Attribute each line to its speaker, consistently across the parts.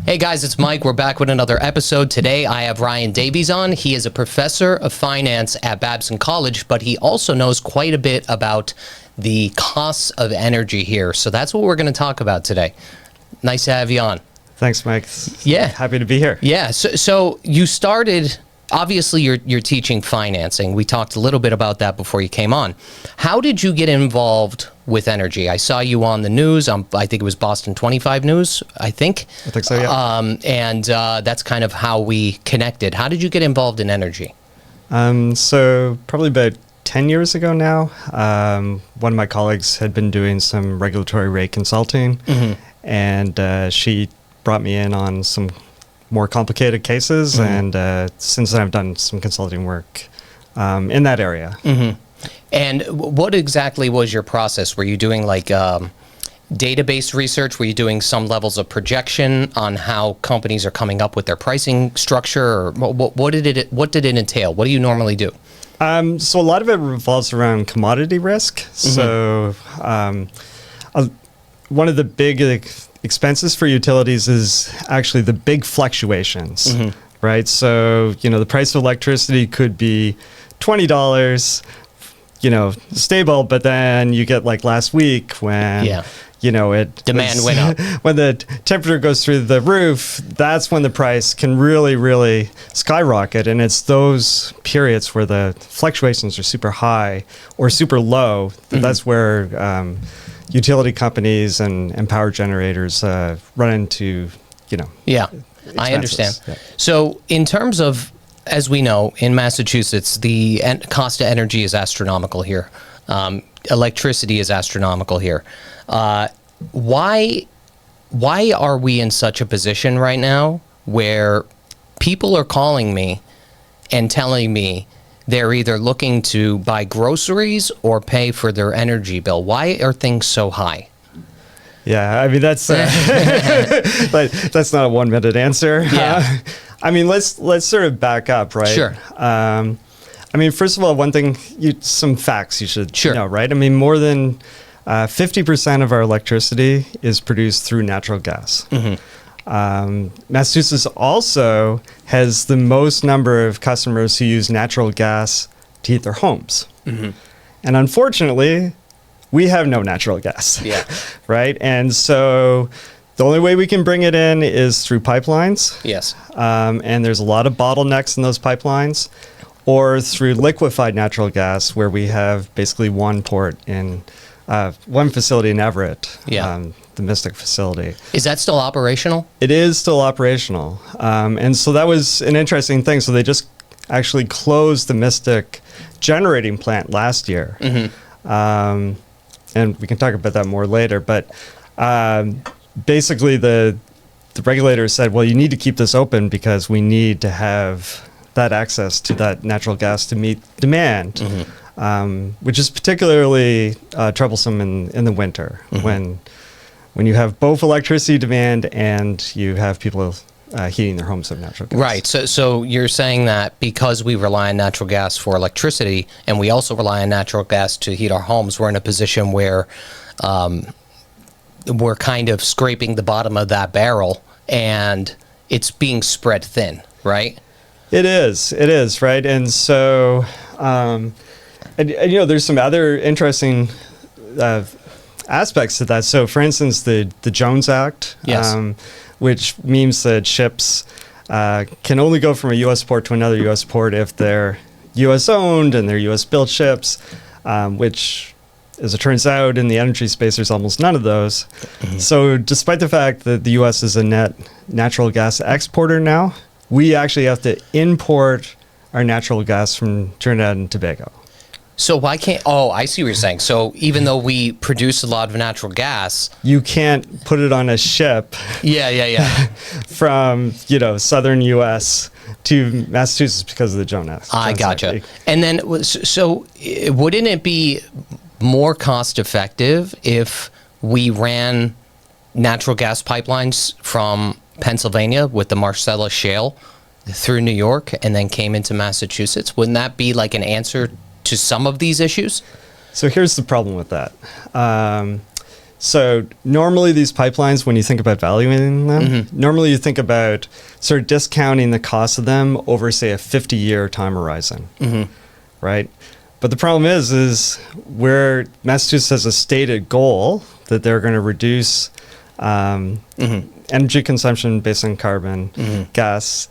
Speaker 1: Hey guys, it's Mike. We're back with another episode. Today I have Ryan Davies on. He is a professor of finance at Babson College, but he also knows quite a bit about the costs of energy here. So that's what we're going to talk about today. Nice to have you on.
Speaker 2: Thanks, Mike.
Speaker 1: Yeah.
Speaker 2: Happy to be here.
Speaker 1: Yeah. So you started, obviously you're teaching financing. We talked a little bit about that before you came on. How did you get involved with energy? I saw you on the news. I think it was Boston 25 News, I think.
Speaker 2: I think so, yeah.
Speaker 1: And that's kind of how we connected. How did you get involved in energy?
Speaker 2: So probably about 10 years ago now, one of my colleagues had been doing some regulatory rate consulting, and she brought me in on some more complicated cases, and since then I've done some consulting work in that area.
Speaker 1: And what exactly was your process? Were you doing like database research? Were you doing some levels of projection on how companies are coming up with their pricing structure? Or what did it entail? What do you normally do?
Speaker 2: So a lot of it revolves around commodity risk. So one of the big expenses for utilities is actually the big fluctuations, right? So, the price of electricity could be $20, stable, but then you get like last week when,
Speaker 1: demand went up.
Speaker 2: When the temperature goes through the roof, that's when the price can really, really skyrocket. And it's those periods where the fluctuations are super high or super low. That's where utility companies and power generators run into,
Speaker 1: I understand.
Speaker 2: Yeah.
Speaker 1: So in terms of, as we know, in Massachusetts, the cost of energy is astronomical here. Electricity is astronomical here. Why are we in such a position right now where people are calling me and telling me they're either looking to buy groceries or pay for their energy bill? Why are things so high?
Speaker 2: Yeah, I mean, that's that's not a 1 minute answer.
Speaker 1: Yeah.
Speaker 2: I mean, let's sort of back up, right?
Speaker 1: Sure.
Speaker 2: I mean, first of all, one thing, some facts you should know, right? I mean, more than 50% of our electricity is produced through natural gas. Massachusetts also has the most number of customers who use natural gas to heat their homes. And unfortunately, we have no natural gas, right? And so the only way we can bring it in is through pipelines.
Speaker 1: Yes.
Speaker 2: And there's a lot of bottlenecks in those pipelines, or through liquefied natural gas, where we have basically one port in one facility in Everett, the Mystic facility.
Speaker 1: Is that still operational?
Speaker 2: It is still operational. And so that was an interesting thing. So they just actually closed the Mystic generating plant last year. And we can talk about that more later. But basically the regulators said, well, you need to keep this open because we need to have that access to that natural gas to meet demand, which is particularly troublesome in the winter when you have both electricity demand and you have people heating their homes with natural gas.
Speaker 1: Right. So you're saying that because we rely on natural gas for electricity and we also rely on natural gas to heat our homes, we're in a position where we're kind of scraping the bottom of that barrel and it's being spread thin, right?
Speaker 2: It is, right? And so, and there's some other interesting aspects to that. So, for instance, the Jones Act, which means that ships can only go from a U.S. port to another U.S. port if they're U.S. owned and they're U.S. built ships, which, as it turns out, in the energy space, there's almost none of those. So despite the fact that the U.S. is a net natural gas exporter now, we actually have to import our natural gas from Trinidad and Tobago.
Speaker 1: So why can't, I see what you're saying. So even though we produce a lot of natural gas,
Speaker 2: you can't put it on a ship from, southern U.S. to Massachusetts because of the Jones Act.
Speaker 1: I gotcha. And then, so wouldn't it be more cost effective if we ran natural gas pipelines from Pennsylvania with the Marcellus Shale through New York and then came into Massachusetts? Wouldn't that be like an answer to some of these issues?
Speaker 2: So here's the problem with that. So normally these pipelines, when you think about valuing them, normally you think about sort of discounting the cost of them over, say, a 50-year time horizon, right? But the problem is where Massachusetts has a stated goal that they're going to reduce energy consumption based on carbon gas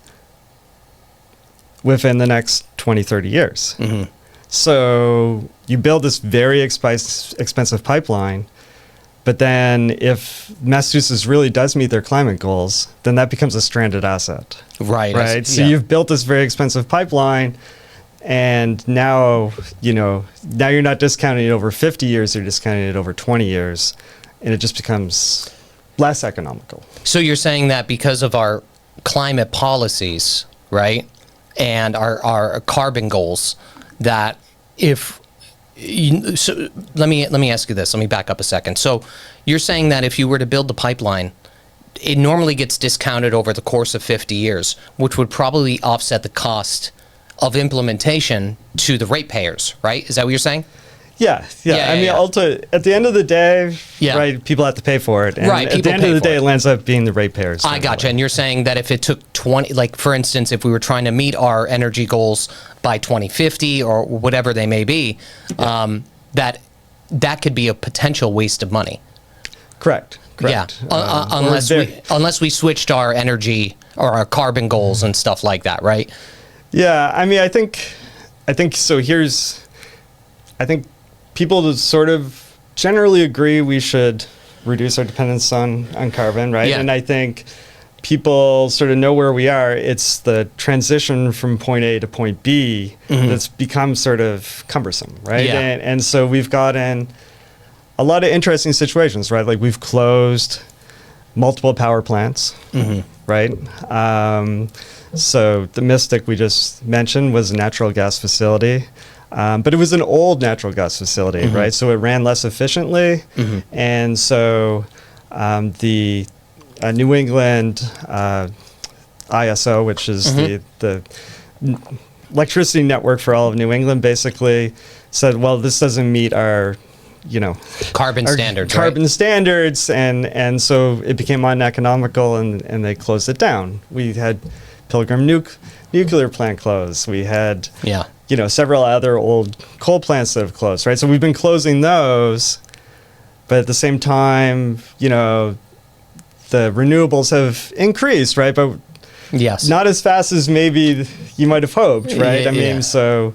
Speaker 2: within the next 20, 30 years. So you build this very expensive pipeline, but then if Massachusetts really does meet their climate goals, then that becomes a stranded asset.
Speaker 1: Right.
Speaker 2: So you've built this very expensive pipeline, and now you're not discounting it over 50 years, you're discounting it over 20 years, and it just becomes less economical.
Speaker 1: So you're saying that because of our climate policies, right, and our carbon goals, that so let me ask you this. Let me back up a second. So you're saying that if you were to build the pipeline, it normally gets discounted over the course of 50 years, which would probably offset the cost of implementation to the ratepayers, right? Is that what you're saying?
Speaker 2: Yeah. I mean, at the end of the day, right, people have to pay for it. And at the end of the day, it lands up being the ratepayers.
Speaker 1: I gotcha. And you're saying that if it took 20, like for instance, if we were trying to meet our energy goals by 2050 or whatever they may be, that could be a potential waste of money.
Speaker 2: Correct.
Speaker 1: Yeah. Unless we switched our energy or our carbon goals and stuff like that, right?
Speaker 2: Yeah. I mean, I think so. I think people sort of generally agree we should reduce our dependence on carbon, right?
Speaker 1: Yeah.
Speaker 2: And I think people sort of know where we are. It's the transition from point A to point B that's become sort of cumbersome, right?
Speaker 1: Yeah.
Speaker 2: And so we've gotten a lot of interesting situations, right? Like we've closed multiple power plants, right? So the Mystic we just mentioned was a natural gas facility. But it was an old natural gas facility, right? So it ran less efficiently. And so the New England ISO, which is the electricity network for all of New England, basically said, well, this doesn't meet our
Speaker 1: carbon standards,
Speaker 2: and so it became uneconomical, and they closed it down. We had Pilgrim nuclear plant close. We had several other old coal plants that have closed, right? So we've been closing those, but at the same time, the renewables have increased, right? But not as fast as maybe you might have hoped, right? I mean, so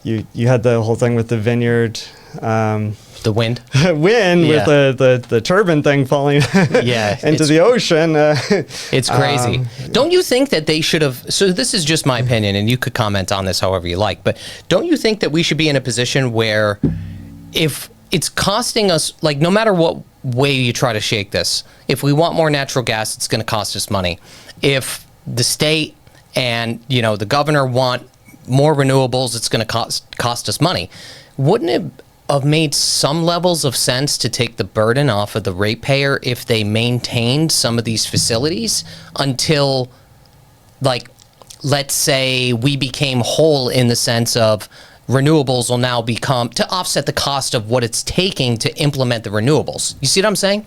Speaker 2: you had the whole thing with the vineyard.
Speaker 1: The wind
Speaker 2: with the turbine thing falling into the ocean.
Speaker 1: It's crazy. Don't you think that they should have, so this is just my opinion, and you could comment on this however you like, but don't you think that we should be in a position where if it's costing us, like no matter what way you try to shake this, if we want more natural gas, it's going to cost us money. If the state and the governor want more renewables, it's going to cost us money. Wouldn't it have made some levels of sense to take the burden off of the ratepayer if they maintained some of these facilities until, like, let's say we became whole in the sense of renewables will now become, to offset the cost of what it's taking to implement the renewables. You see what I'm saying?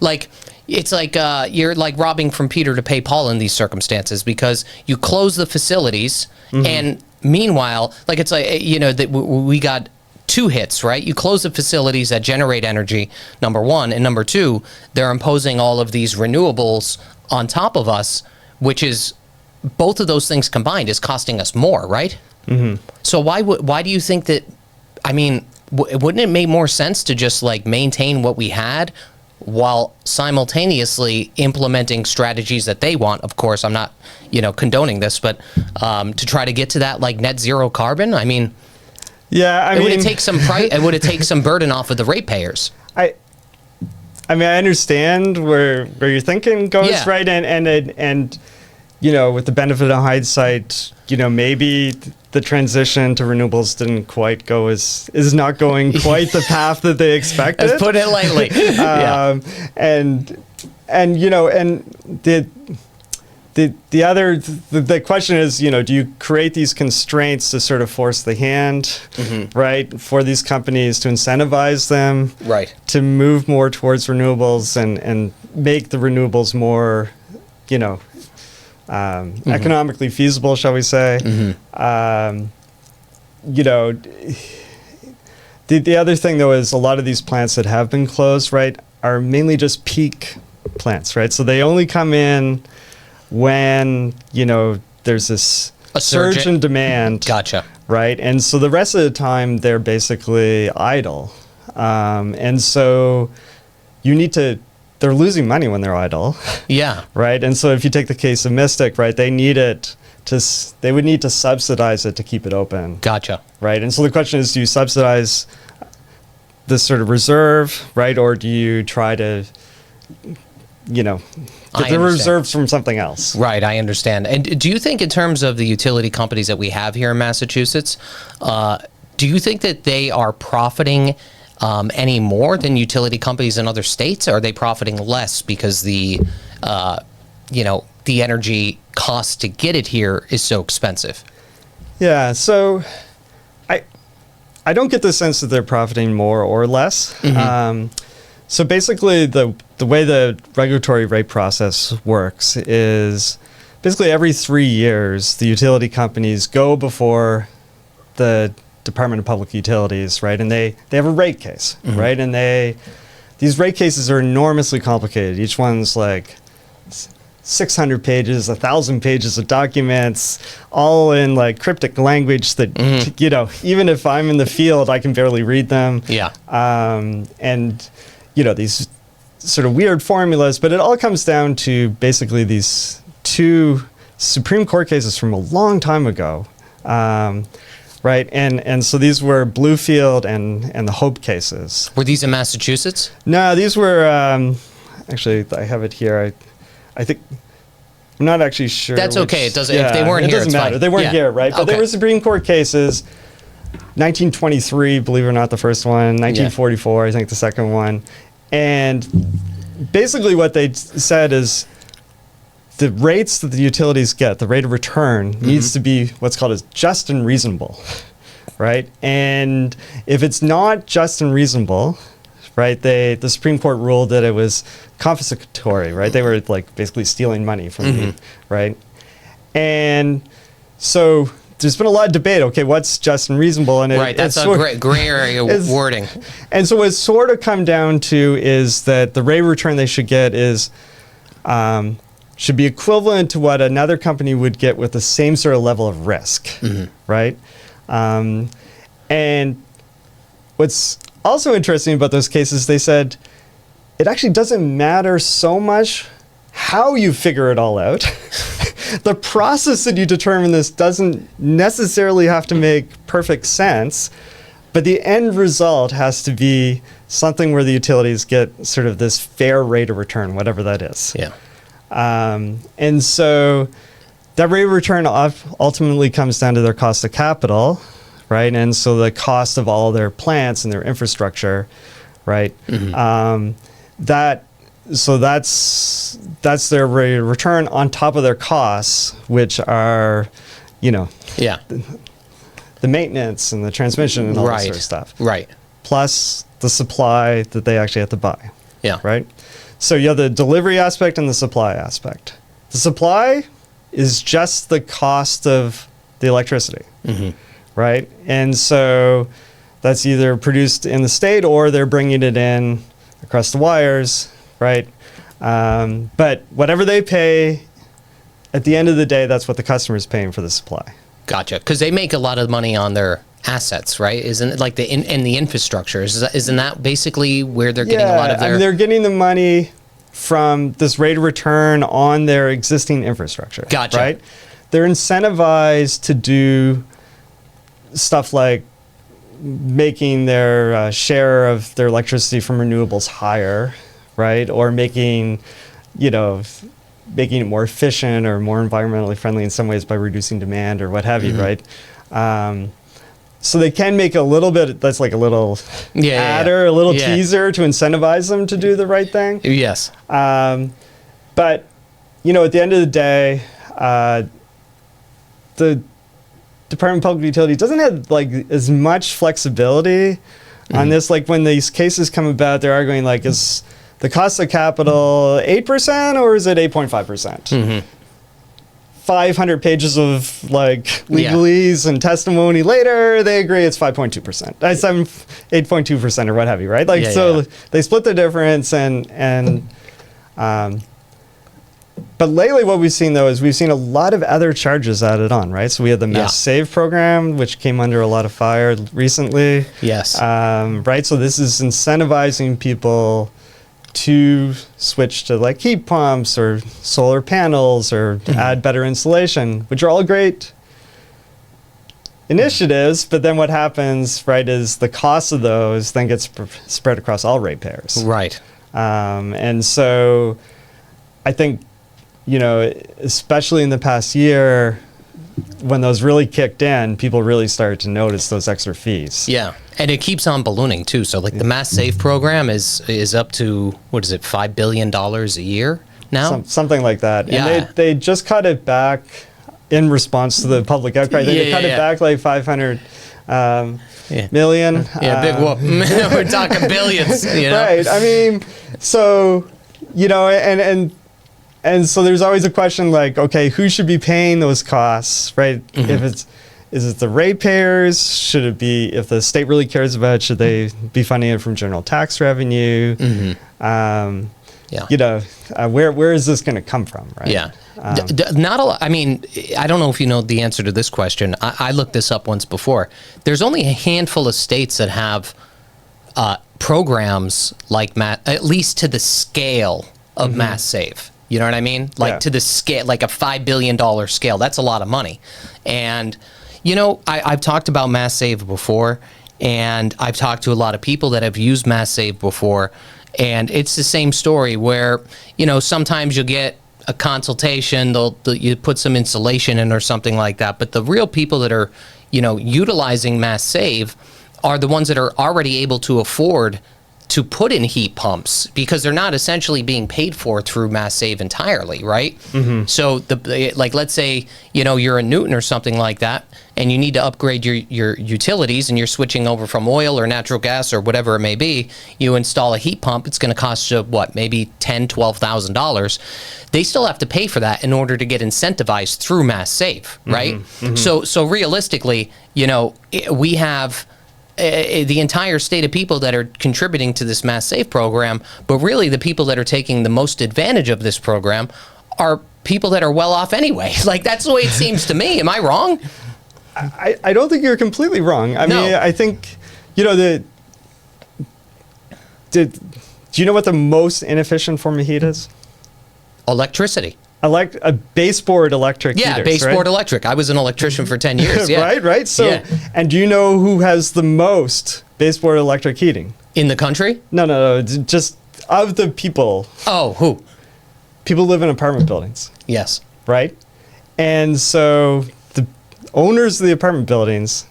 Speaker 1: Like, it's like you're like robbing from Peter to pay Paul in these circumstances, because you close the facilities and meanwhile, like it's like, that we got two hits, right? You close the facilities that generate energy, number one, and number two, they're imposing all of these renewables on top of us, which is, both of those things combined is costing us more, right? So why do you think that, I mean, wouldn't it make more sense to just like maintain what we had while simultaneously implementing strategies that they want? Of course, I'm not, condoning this, but to try to get to that like net zero carbon, I mean, it would take some it would take some burden off of the ratepayers. I mean, I understand where your thinking goes, right? And with the benefit of hindsight, maybe the transition to renewables didn't quite go is not going quite the path that they expected. Let's put it lightly.
Speaker 2: And the question is, do you create these constraints to sort of force the hand, right, for these companies to incentivize them,
Speaker 1: right,
Speaker 2: to move more towards renewables and make the renewables more, economically feasible, shall we say? The other thing though is a lot of these plants that have been closed, right, are mainly just peak plants, right? So they only come in when there's this surge in demand.
Speaker 1: Gotcha.
Speaker 2: Right, and so the rest of the time they're basically idle, and so they're losing money when they're idle.
Speaker 1: Yeah.
Speaker 2: Right, and so if you take the case of Mystic, right, they would need to subsidize it to keep it open.
Speaker 1: Gotcha.
Speaker 2: Right, and so the question is, do you subsidize this sort of reserve, right, or do you try to get the reserves from something else?
Speaker 1: Right, I understand. And do you think, in terms of the utility companies that we have here in Massachusetts, do you think that they are profiting any more than utility companies in other states? Or are they profiting less because the energy cost to get it here is so expensive?
Speaker 2: Yeah, so I don't get the sense that they're profiting more or less. So basically, the way the regulatory rate process works is basically every 3 years, the utility companies go before the Department of Public Utilities, right? And they have a rate case, right? And these rate cases are enormously complicated. Each one's like 600 pages, 1,000 pages of documents, all in like cryptic language that, even if I'm in the field, I can barely read them.
Speaker 1: Yeah.
Speaker 2: And these sort of weird formulas, but it all comes down to basically these two Supreme Court cases from a long time ago, right? And so these were Bluefield and the Hope cases.
Speaker 1: Were these in Massachusetts?
Speaker 2: No, these were, actually, I have it here. I think, I'm not actually sure.
Speaker 1: That's okay. It doesn't, if they weren't here,
Speaker 2: it doesn't
Speaker 1: it's
Speaker 2: matter.
Speaker 1: fine.
Speaker 2: They weren't here, right? But they were Supreme Court cases. 1923, believe it or not, the first one. 1944, I think the second one. And basically what they said is the rates that the utilities get, the rate of return, needs to be what's called as just and reasonable, right? And if it's not just and reasonable, right, the Supreme Court ruled that it was confiscatory, right? They were like basically stealing money from you, right? And so there's been a lot of debate. Okay, what's just and reasonable? And
Speaker 1: that's a gray area wording.
Speaker 2: And so what's sort of come down to is that the rate of return they should get is should be equivalent to what another company would get with the same sort of level of risk, right? And what's also interesting about those cases, they said it actually doesn't matter so much how you figure it all out. The process that you determine this doesn't necessarily have to make perfect sense, but the end result has to be something where the utilities get sort of this fair rate of return, whatever that is.
Speaker 1: Yeah.
Speaker 2: And so that rate of return ultimately comes down to their cost of capital, right? And so the cost of all their plants and their infrastructure, right? So that's their rate of return on top of their costs, which are, the maintenance and the transmission and all that sort of stuff.
Speaker 1: Right.
Speaker 2: Plus the supply that they actually have to buy.
Speaker 1: Yeah.
Speaker 2: Right? So you have the delivery aspect and the supply aspect. The supply is just the cost of the electricity. Right? And so that's either produced in the state or they're bringing it in across the wires, right? But whatever they pay, at the end of the day, that's what the customer is paying for the supply.
Speaker 1: Gotcha. Because they make a lot of money on their assets, right? Isn't it like the infrastructure? Isn't that basically where they're getting a lot of their...
Speaker 2: I mean, they're getting the money from this rate of return on their existing infrastructure.
Speaker 1: Gotcha.
Speaker 2: Right? They're incentivized to do stuff like making their share of their electricity from renewables higher, right? Or making it more efficient or more environmentally friendly in some ways by reducing demand or what have you, right? So they can make a little bit, that's like a little adder, a little teaser to incentivize them to do the right thing.
Speaker 1: Yes.
Speaker 2: But, at the end of the day, the Department of Public Utilities doesn't have like as much flexibility on this. Like when these cases come about, they're arguing like, is the cost of capital 8% or is it 8.5%? 500 pages of like legalese and testimony later, they agree it's 5.2%. 8.2% or what have you, right? Like they split the difference and but lately what we've seen though is we've seen a lot of other charges added on, right? So we had the MassSave program, which came under a lot of fire recently.
Speaker 1: Yes.
Speaker 2: Right. So this is incentivizing people to switch to like heat pumps or solar panels or add better insulation, which are all great initiatives. But then what happens, right, is the cost of those then gets spread across all ratepayers.
Speaker 1: Right.
Speaker 2: And so I think, especially in the past year, when those really kicked in, people really started to notice those extra fees.
Speaker 1: Yeah. And it keeps on ballooning too. So like the MassSave program is up to, what is it, $5 billion a year now?
Speaker 2: Something like that.
Speaker 1: Yeah.
Speaker 2: And they just cut it back in response to the public outcry. They cut it back like 500 million.
Speaker 1: Yeah, big whoop. We're talking billions,
Speaker 2: Right. I mean, so, and so there's always a question like, okay, who should be paying those costs, right? Is it the ratepayers? Should it be, if the state really cares about it, should they be funding it from general tax revenue? Where is this going to come from, right?
Speaker 1: Yeah. Not a lot. I mean, I don't know if you know the answer to this question. I looked this up once before. There's only a handful of states that have programs like at least to the scale of MassSave. You know what I mean? Like to the scale, like a $5 billion scale. That's a lot of money. And, I've talked about MassSave before, and I've talked to a lot of people that have used MassSave before, and it's the same story where, sometimes you'll get a consultation, you put some insulation in or something like that, but the real people that are, utilizing MassSave are the ones that are already able to afford to put in heat pumps because they're not essentially being paid for through MassSave entirely, right? So, let's say, you're in Newton or something like that, and you need to upgrade your utilities, and you're switching over from oil or natural gas or whatever it may be. You install a heat pump, it's going to cost you, maybe $10,000, $12,000. They still have to pay for that in order to get incentivized through MassSave, right? So realistically, we have the entire state of people that are contributing to this MassSave program, but really the people that are taking the most advantage of this program are people that are well off anyway. Like, that's the way it seems to me. Am I wrong?
Speaker 2: I don't think you're completely wrong. I mean, I think, do you know what the most inefficient form of heat is?
Speaker 1: Electricity.
Speaker 2: A baseboard electric heaters,
Speaker 1: baseboard electric. I was an electrician for 10 years. Yeah.
Speaker 2: Right. So, and do you know who has the most baseboard electric heating?
Speaker 1: In the country?
Speaker 2: No. Just of the people.
Speaker 1: Oh, who?
Speaker 2: People live in apartment buildings.
Speaker 1: Yes.
Speaker 2: Right? And so the owners of the apartment buildings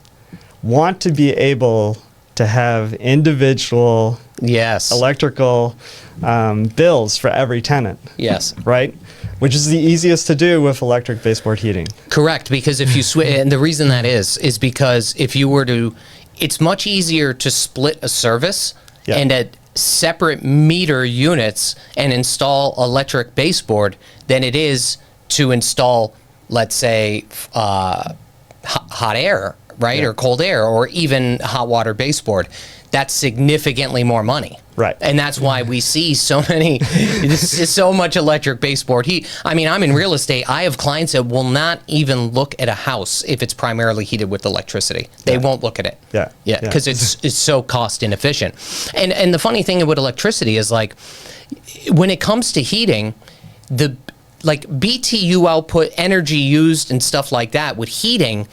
Speaker 2: want to be able to have individual electrical bills for every tenant.
Speaker 1: Yes.
Speaker 2: Right? Which is the easiest to do with electric baseboard heating.
Speaker 1: Correct, because if you switch, and the reason that is because if you were to, it's much easier to split a service and at separate meter units and install electric baseboard than it is to install, let's say, hot air, right, or cold air, or even hot water baseboard. That's significantly more money.
Speaker 2: Right.
Speaker 1: And that's why we see so much electric baseboard heat. I mean, I'm in real estate. I have clients that will not even look at a house if it's primarily heated with electricity. They won't look at it.
Speaker 2: Yeah.
Speaker 1: Because it's so cost inefficient. And the funny thing with electricity is, like, when it comes to heating, the BTU output, energy used and stuff like that with heating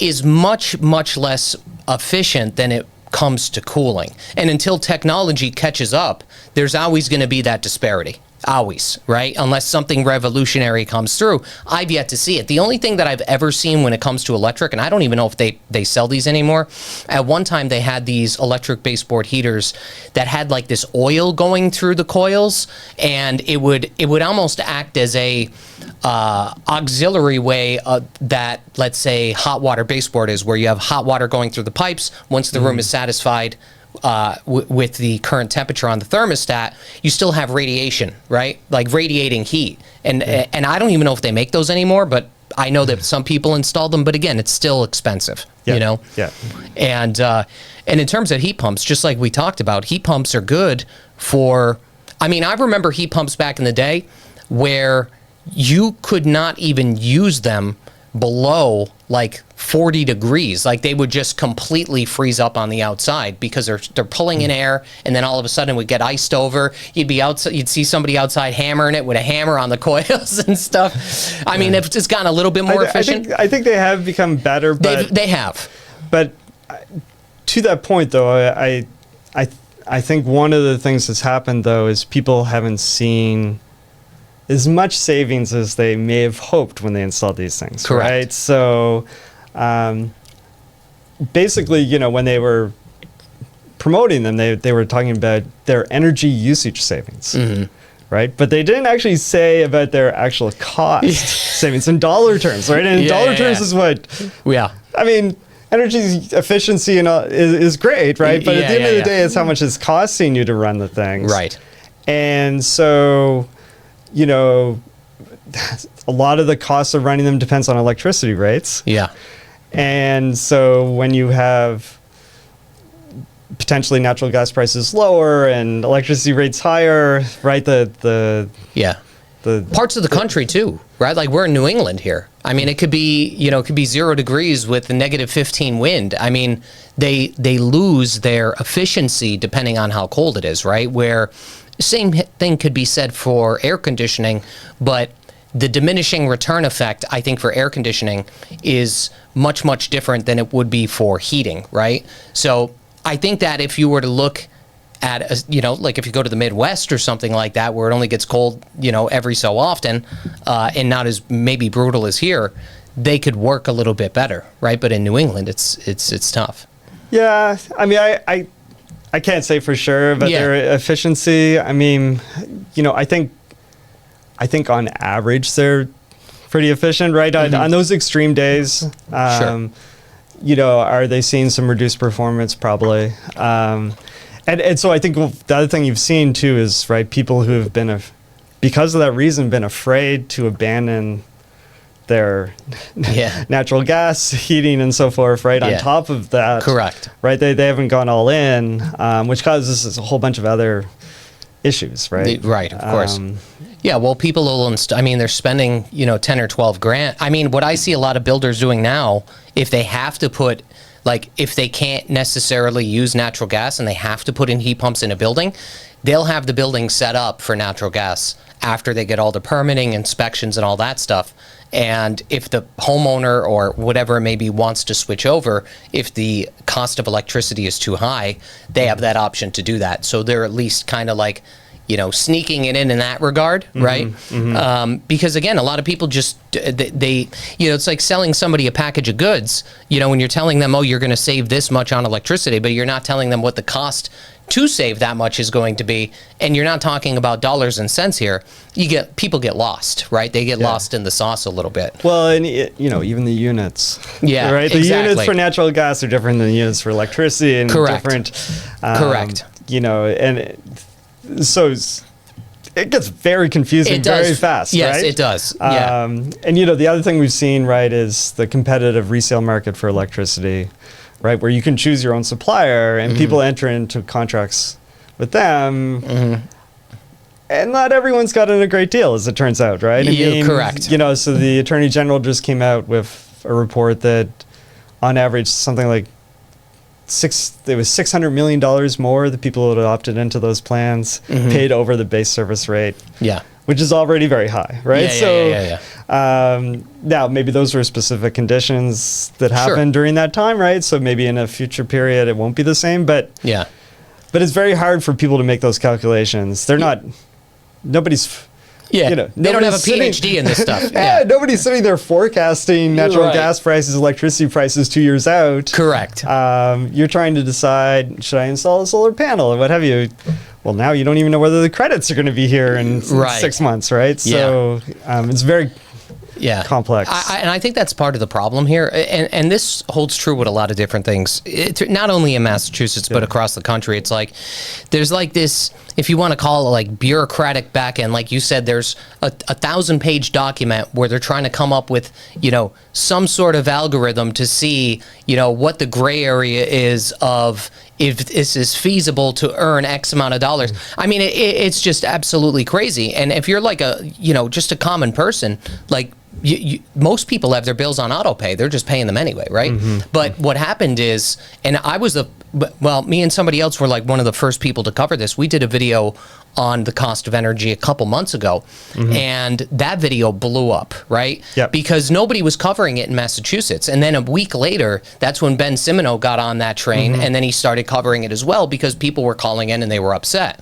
Speaker 1: is much, much less efficient than it comes to cooling. And until technology catches up, there's always going to be that disparity. Always, right? Unless something revolutionary comes through. I've yet to see it. The only thing that I've ever seen when it comes to electric, and I don't even know if they sell these anymore. At one time, they had these electric baseboard heaters that had like this oil going through the coils, and it would almost act as a auxiliary way that, let's say, hot water baseboard is, where you have hot water going through the pipes. Once the room is satisfied with the current temperature on the thermostat, you still have radiation, right? Like radiating heat. And I don't even know if they make those anymore, but I know that some people install them. But again, it's still expensive, you know?
Speaker 2: Yeah.
Speaker 1: And in terms of heat pumps, just like we talked about, heat pumps are good for, I mean, I remember heat pumps back in the day where you could not even use them below like 40 degrees. Like they would just completely freeze up on the outside because they're pulling in air, and then all of a sudden it would get iced over. You'd be outside, you'd see somebody outside hammering it with a hammer on the coils and stuff. I mean, it's just gotten a little bit more efficient.
Speaker 2: I think they have become better, but
Speaker 1: they have.
Speaker 2: But to that point, though, I think one of the things that's happened though is people haven't seen as much savings as they may have hoped when they installed these things.
Speaker 1: Correct.
Speaker 2: Right? So basically, you know, when they were promoting them, they were talking about their energy usage savings. Mm-hmm. Right? But they didn't actually say about their actual cost savings in dollar terms, right? And in dollar terms is what...
Speaker 1: Yeah.
Speaker 2: I mean, energy efficiency and all is great, right? But at the end of the day, it's how much it's costing you to run the things.
Speaker 1: Right.
Speaker 2: And so, you know, a lot of the cost of running them depends on electricity rates.
Speaker 1: Yeah.
Speaker 2: And so when you have potentially natural gas prices lower and electricity rates higher, right? The
Speaker 1: parts of the country too, right? Like we're in New England here. I mean, it could be, you know, it could be 0 degrees with a negative 15 wind. I mean, they lose their efficiency depending on how cold it is, right? Where same thing could be said for air conditioning, but the diminishing return effect, I think, for air conditioning is much, much different than it would be for heating, right? So I think that if you were to look at, you know, like if you go to the Midwest or something like that, where it only gets cold, you know, every so often, and not as maybe brutal as here, they could work a little bit better, right? But in New England, it's tough.
Speaker 2: Yeah, I mean, I can't say for sure about their efficiency. I mean, you know, I think on average they're pretty efficient, right? Mm-hmm. On those extreme days,
Speaker 1: sure.
Speaker 2: You know, are they seeing some reduced performance? Probably. And so I think the other thing you've seen too is, right, people who have been, because of that reason, been afraid to abandon their natural gas heating and so forth, right? On top of that. Correct. Right? They haven't gone all in, which causes a whole bunch of other issues, right?
Speaker 1: Right, of course. Yeah, well, people will, I mean, they're spending, you know, 10 or 12 grand. I mean, what I see a lot of builders doing now, if they have to put, like, if they can't necessarily use natural gas and they have to put in heat pumps in a building, they'll have the building set up for natural gas after they get all the permitting, inspections, and all that stuff. And if the homeowner or whatever it may be wants to switch over, if the cost of electricity is too high, they have that option to do that. So they're at least kind of like, you know, sneaking it in that regard, right? Mm-hmm. Because again, a lot of people just, they, you know, it's like selling somebody a package of goods, you know, when you're telling them, oh, you're going to save this much on electricity, but you're not telling them what the cost to save that much is going to be. And you're not talking about dollars and cents here. People get lost, right? They get lost in the sauce a little bit.
Speaker 2: Well, and you know, even the units.
Speaker 1: Yeah,
Speaker 2: right? The units for natural gas are different than the units for electricity, and different. Correct. You know, and so it gets very confusing very fast,
Speaker 1: yes,
Speaker 2: right?
Speaker 1: It does. Yeah.
Speaker 2: And, you know, the other thing we've seen, right, is the competitive resale market for electricity, right, where you can choose your own supplier and people enter into contracts with them. Mm-hmm. And not everyone's gotten a great deal, as it turns out, right? I mean,
Speaker 1: correct.
Speaker 2: You know, so the Attorney General just came out with a report that on average something like there was $600 million more the people that opted into those plans paid over the base service rate. Yeah. Which is already very high, right? Now, maybe those were specific conditions that happened during that time, right? So maybe in a future period it won't be the same, but it's very hard for people to make those calculations. They're not nobody's.
Speaker 1: Yeah,
Speaker 2: You know,
Speaker 1: they don't have a
Speaker 2: nobody's
Speaker 1: PhD in this stuff.
Speaker 2: Yeah, nobody's sitting there forecasting natural gas prices, electricity prices 2 years out.
Speaker 1: Correct.
Speaker 2: You're trying to decide, should I install a solar panel or what have you? Well, now you don't even know whether the credits are going to be here in 6 months, right? So it's very complex.
Speaker 1: And I think that's part of the problem here. And this holds true with a lot of different things, not only in Massachusetts, but across the country. It's like, there's like this, if you want to call it like bureaucratic backend, like you said, there's a 1,000-page document where they're trying to come up with, some sort of algorithm to see, what the gray area is of if this is feasible to earn X amount of dollars. I mean, it's just absolutely crazy. And if you're like just a common person, like most people have their bills on auto pay. They're just paying them anyway, right? But what happened is, and I was me and somebody else were like one of the first people to cover this. We did a video on the cost of energy a couple months ago, and that video blew up, right?
Speaker 2: Yep.
Speaker 1: Because nobody was covering it in Massachusetts. And then a week later, that's when Ben Simino got on that train, and then he started covering it as well because people were calling in and they were upset.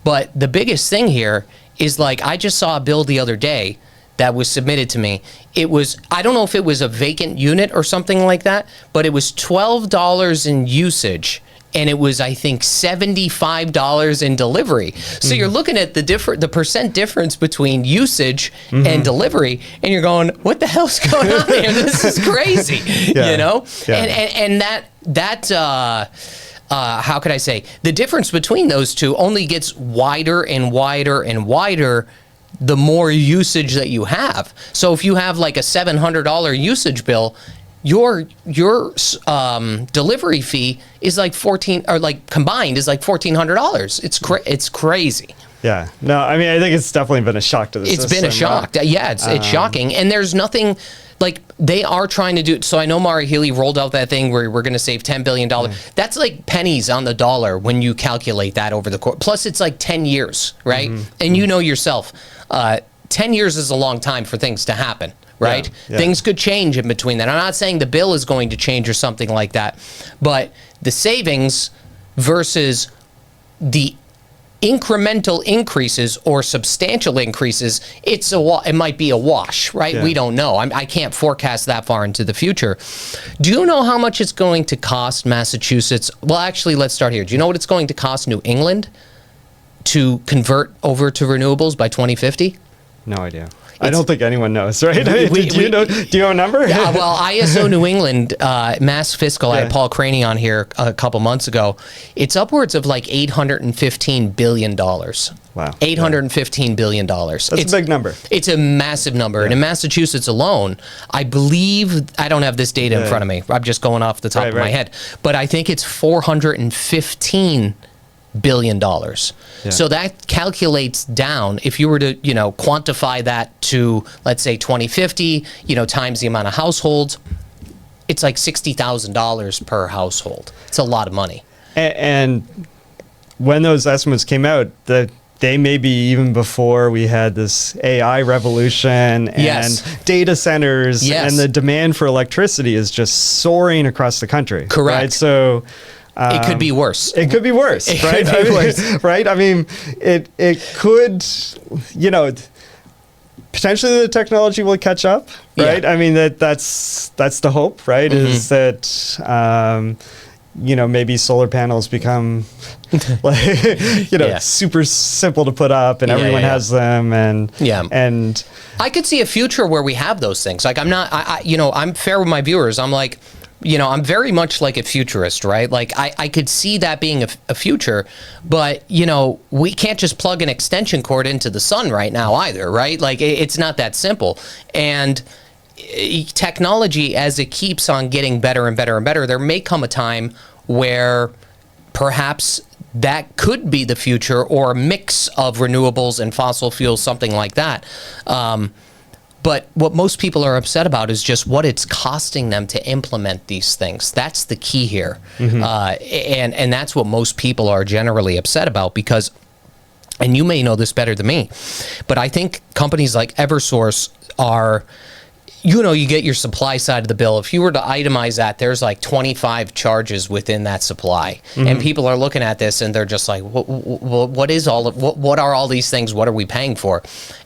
Speaker 1: But the biggest thing here is, like, I just saw a bill the other day that was submitted to me. It was, I don't know if it was a vacant unit or something like that, but it was $12 in usage, and it was, I think, $75 in delivery. So you're looking at the percent difference between usage and delivery, and you're going, what the hell's going on here? This is crazy, And how could I say, the difference between those two only gets wider and wider and wider the more usage that you have. So if you have like a $700 usage bill, your delivery fee is like combined is like $1,400. It's crazy.
Speaker 2: Yeah. No, I mean, I think it's definitely been a shock to the system.
Speaker 1: It's been a shock. Yeah, it's shocking. And there's nothing, like, they are trying to do, so I know Mari Healy rolled out that thing where we're going to save $10 billion. That's like pennies on the dollar when you calculate that over the course. Plus, it's like 10 years, right? And you know yourself, 10 years is a long time for things to happen, right?
Speaker 2: Yeah.
Speaker 1: Things could change in between that. I'm not saying the bill is going to change or something like that, but the savings versus the incremental increases or substantial increases, it might be a wash, right? We don't know. I can't forecast that far into the future. Do you know how much it's going to cost Massachusetts? Well, actually, let's start here. Do you know what it's going to cost New England to convert over to renewables by 2050?
Speaker 2: No idea. I don't think anyone knows, right? Do you know a number?
Speaker 1: Yeah, well, ISO New England, Mass Fiscal, I had Paul Craney on here a couple months ago. It's upwards of like $815 billion. Wow. $815 billion.
Speaker 2: That's a big number.
Speaker 1: It's a massive number. And in Massachusetts alone, I believe, I don't have this data in front of me. I'm just going off the top of my head. But I think it's $415 billion. So that calculates down, if you were to, quantify that to, let's say, 2050, times the amount of households, it's like $60,000 per household. It's a lot of money.
Speaker 2: And when those estimates came out, they may be even before we had this AI revolution and data centers, and the demand for electricity is just soaring across the country.
Speaker 1: Correct.
Speaker 2: Right? So
Speaker 1: it could be worse.
Speaker 2: It could be worse, right?
Speaker 1: Could be worse.
Speaker 2: Right? I mean, it could, potentially the technology will catch up, right? I mean, that's the hope, right? Is that, maybe solar panels become super simple to put up and everyone has them. And
Speaker 1: I could see a future where we have those things. Like, I'm fair with my viewers. I'm like, I'm very much like a futurist, right? Like, I could see that being a future, but, we can't just plug an extension cord into the sun right now either, right? Like, it's not that simple. And technology, as it keeps on getting better and better and better, there may come a time where perhaps that could be the future, or a mix of renewables and fossil fuels, something like that. But what most people are upset about is just what it's costing them to implement these things. That's the key here. And that's what most people are generally upset about, because, and you may know this better than me, but I think companies like Eversource are, you get your supply side of the bill. If you were to itemize that, there's like 25 charges within that supply. And people are looking at this and they're just like, what are all these things? What are we paying for?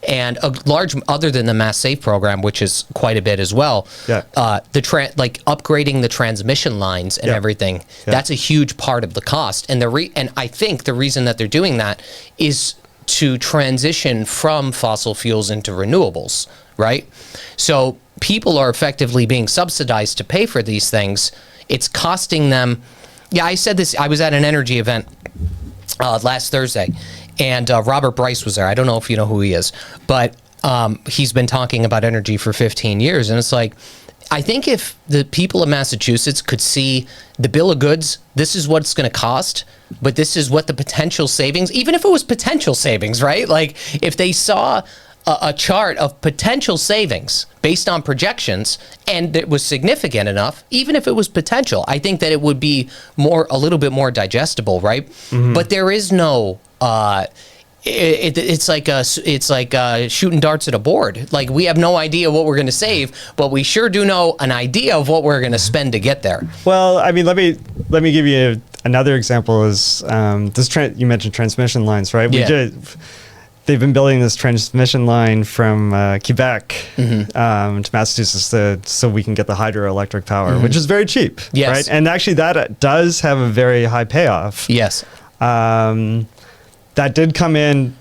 Speaker 1: And a large, other than the MassSave program, which is quite a bit as well, like upgrading the transmission lines and everything, that's a huge part of the cost. And and I think the reason that they're doing that is to transition from fossil fuels into renewables, right? So people are effectively being subsidized to pay for these things. It's costing them. Yeah, I said this. I was at an energy event last Thursday, and Robert Bryce was there. I don't know if you know who he is, but he's been talking about energy for 15 years. And it's like, I think if the people of Massachusetts could see the bill of goods, this is what it's going to cost, but this is what the potential savings, even if it was potential savings, right? Like if they saw a chart of potential savings based on projections and it was significant enough, even if it was potential, I think that it would be a little bit more digestible, right? But there is no it's like shooting darts at a board. Like we have no idea what we're going to save, but we sure do know an idea of what we're going to spend to get there.
Speaker 2: Well, I mean, let me give you another example. Is you mentioned transmission lines, right? They've been building this transmission line from Quebec to Massachusetts so we can get the hydroelectric power, which is very cheap, right? And actually, that does have a very high payoff.
Speaker 1: Yes.
Speaker 2: That did come in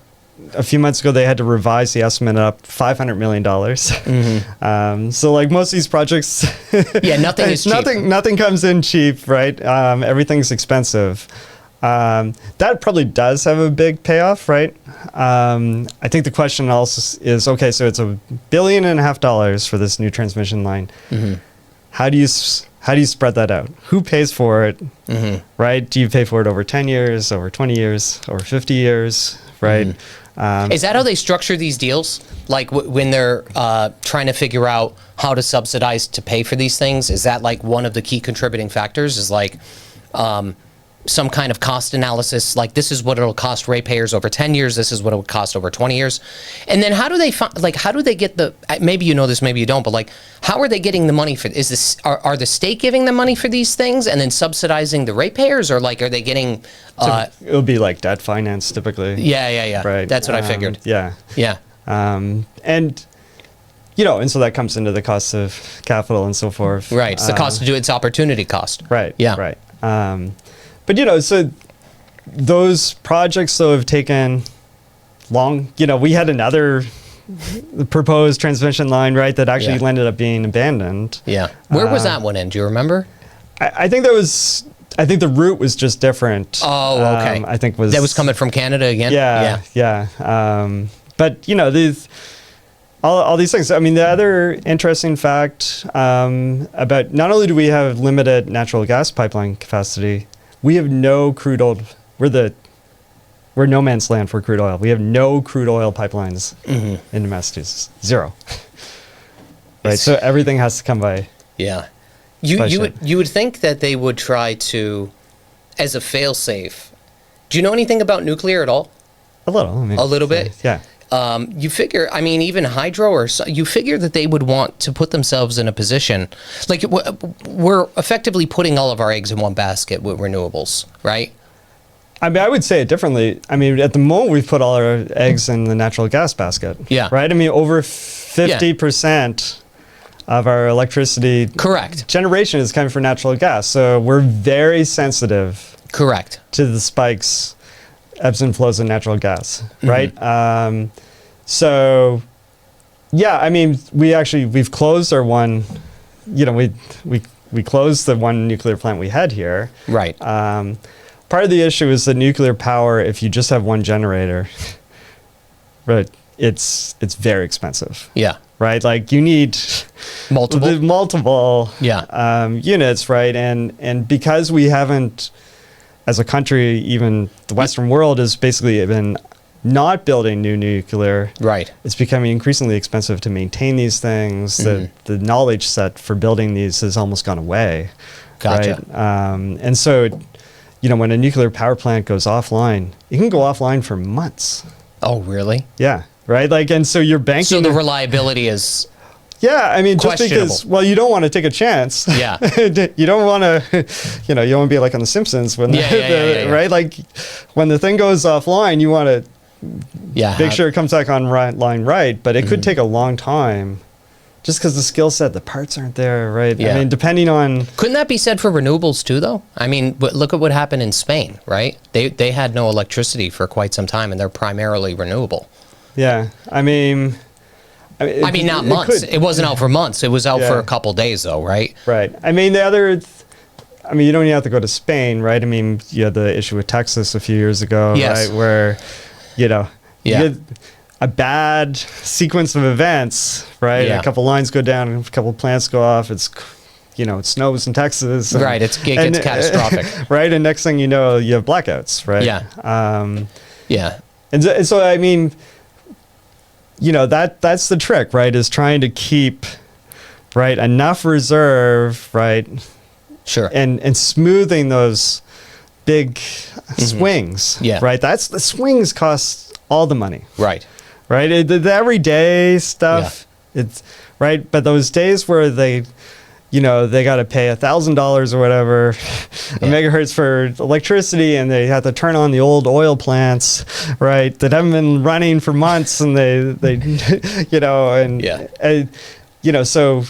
Speaker 2: a few months ago. They had to revise the estimate up $500 million. So like most of these projects,
Speaker 1: nothing is cheap.
Speaker 2: Nothing comes in cheap, right? Everything's expensive. That probably does have a big payoff, right? I think the question also is, okay, so it's $1.5 billion for this new transmission line. How do you spread that out? Who pays for it, right? Do you pay for it over 10 years, over 20 years, over 50 years, right?
Speaker 1: Is that how they structure these deals? Like when they're trying to figure out how to subsidize to pay for these things? Is that like one of the key contributing factors? Is like some kind of cost analysis, like this is what it'll cost ratepayers over 10 years, this is what it would cost over 20 years. And then how do they get the, maybe you know this, maybe you don't, but like, how are they getting the money for, are the state giving them money for these things and then subsidizing the ratepayers, or like, are they getting...
Speaker 2: it would be like debt finance typically.
Speaker 1: Yeah.
Speaker 2: Right.
Speaker 1: That's what I figured.
Speaker 2: Yeah. And so that comes into the cost of capital and so forth.
Speaker 1: Right. It's the cost to do, it's opportunity cost.
Speaker 2: Right.
Speaker 1: Yeah.
Speaker 2: Right. But, so those projects, though, have taken long. We had another proposed transmission line, right, that actually ended up being abandoned.
Speaker 1: Yeah. Where was that one in? Do you remember?
Speaker 2: I think the route was just different.
Speaker 1: Oh, okay. That was coming from Canada again?
Speaker 2: Yeah. But, these... All these things. I mean, the other interesting fact about not only do we have limited natural gas pipeline capacity, we have no crude oil. We're no man's land for crude oil. We have no crude oil pipelines into Massachusetts. Zero. Right. So everything has to come by.
Speaker 1: Yeah. You would think that they would try to, as a fail-safe. Do you know anything about nuclear at all?
Speaker 2: A little.
Speaker 1: A little bit.
Speaker 2: Yeah.
Speaker 1: You figure, I mean, even hydro you figure that they would want to put themselves in a position, like we're effectively putting all of our eggs in one basket with renewables, right?
Speaker 2: I mean, I would say it differently. I mean, at the moment, we've put all our eggs in the natural gas basket.
Speaker 1: Yeah.
Speaker 2: Right? I mean, over 50% of our electricity generation is coming from natural gas. So we're very sensitive to the spikes, ebbs and flows of natural gas, right? So, yeah, I mean, we've closed our one, we closed the one nuclear plant we had here.
Speaker 1: Right.
Speaker 2: Part of the issue is the nuclear power, if you just have one generator, right, it's very expensive.
Speaker 1: Yeah.
Speaker 2: Right? Like you need multiple units, right? And because we haven't, as a country, even the Western world has basically been not building new nuclear.
Speaker 1: Right.
Speaker 2: It's becoming increasingly expensive to maintain these things. The knowledge set for building these has almost gone away.
Speaker 1: Gotcha.
Speaker 2: Right? And so, when a nuclear power plant goes offline, it can go offline for months.
Speaker 1: Oh, really?
Speaker 2: Yeah. Right. Like, and so you're banking.
Speaker 1: So the reliability is
Speaker 2: Yeah, I mean, just
Speaker 1: Questionable.
Speaker 2: because, well, you don't want to take a chance.
Speaker 1: Yeah.
Speaker 2: You don't want to, you don't want to be like on The Simpsons when,
Speaker 1: Yeah.
Speaker 2: right? Like when the thing goes offline, you want to make sure it comes back online right, but it could take a long time just because the skill set, the parts aren't there, right?
Speaker 1: Yeah.
Speaker 2: I mean, depending on...
Speaker 1: Couldn't that be said for renewables too, though? I mean, but look at what happened in Spain, right? They had no electricity for quite some time, and they're primarily renewable.
Speaker 2: Yeah, I mean,
Speaker 1: not months. It wasn't out for months. It was out for a couple days, though, right?
Speaker 2: Right. I mean, you don't even have to go to Spain, right? I mean, you had the issue with Texas a few years ago, right? Where, you had a bad sequence of events, right?
Speaker 1: Yeah.
Speaker 2: A couple lines go down, a couple plants go off. It snows in Texas. And,
Speaker 1: Right. It gets catastrophic.
Speaker 2: Right. And next thing you know, you have blackouts, right?
Speaker 1: Yeah. Yeah.
Speaker 2: And so I mean, that's the trick, right? Is trying to keep, right, enough reserve, right?
Speaker 1: Sure.
Speaker 2: And smoothing those big swings,
Speaker 1: Yeah.
Speaker 2: right? The swings cost all the money,
Speaker 1: Right.
Speaker 2: right? The everyday stuff, it's right. But those days where they got to pay $1,000 or whatever a megahertz for electricity, and they have to turn on the old oil plants, right, that haven't been running for months, and they so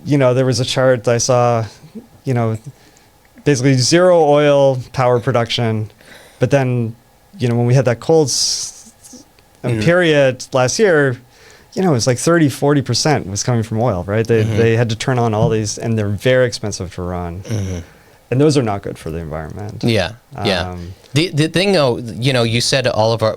Speaker 2: there was a chart I saw, basically zero oil power production, but then when we had that cold period last year, it was like 30-40% was coming from oil, right? They had to turn on all these, and they're very expensive to run. And those are not good for the environment.
Speaker 1: Yeah, yeah. The thing, though, you said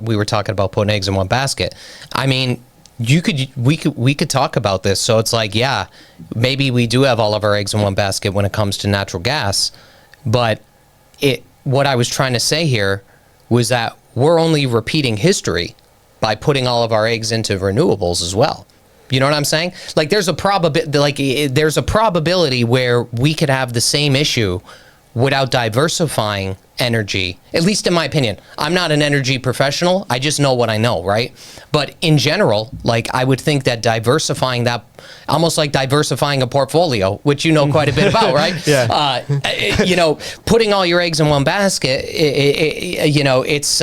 Speaker 1: we were talking about putting eggs in one basket. I mean, we could talk about this. So it's like, yeah, maybe we do have all of our eggs in one basket when it comes to natural gas. But what I was trying to say here was that we're only repeating history by putting all of our eggs into renewables as well. You know what I'm saying? Like there's a probability where we could have the same issue without diversifying energy, at least in my opinion. I'm not an energy professional. I just know what I know, right? But in general, like I would think that diversifying that, almost like diversifying a portfolio, which you know quite a bit about, right?
Speaker 2: Yeah.
Speaker 1: Putting all your eggs in one basket, it's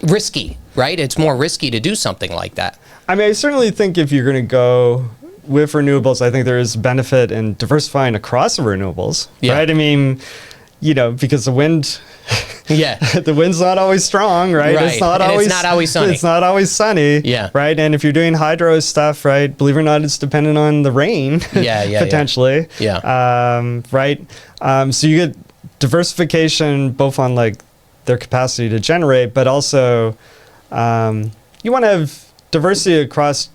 Speaker 1: risky, right? It's more risky to do something like that.
Speaker 2: I mean, I certainly think if you're going to go with renewables, I think there is benefit in diversifying across the renewables, right? I mean, because the wind, the wind's not always strong, right?
Speaker 1: It's not always sunny.
Speaker 2: It's not always sunny, right? And if you're doing hydro stuff, right, believe it or not, it's dependent on the rain, potentially, right? So you get diversification both on like their capacity to generate, but also you want to have diversity across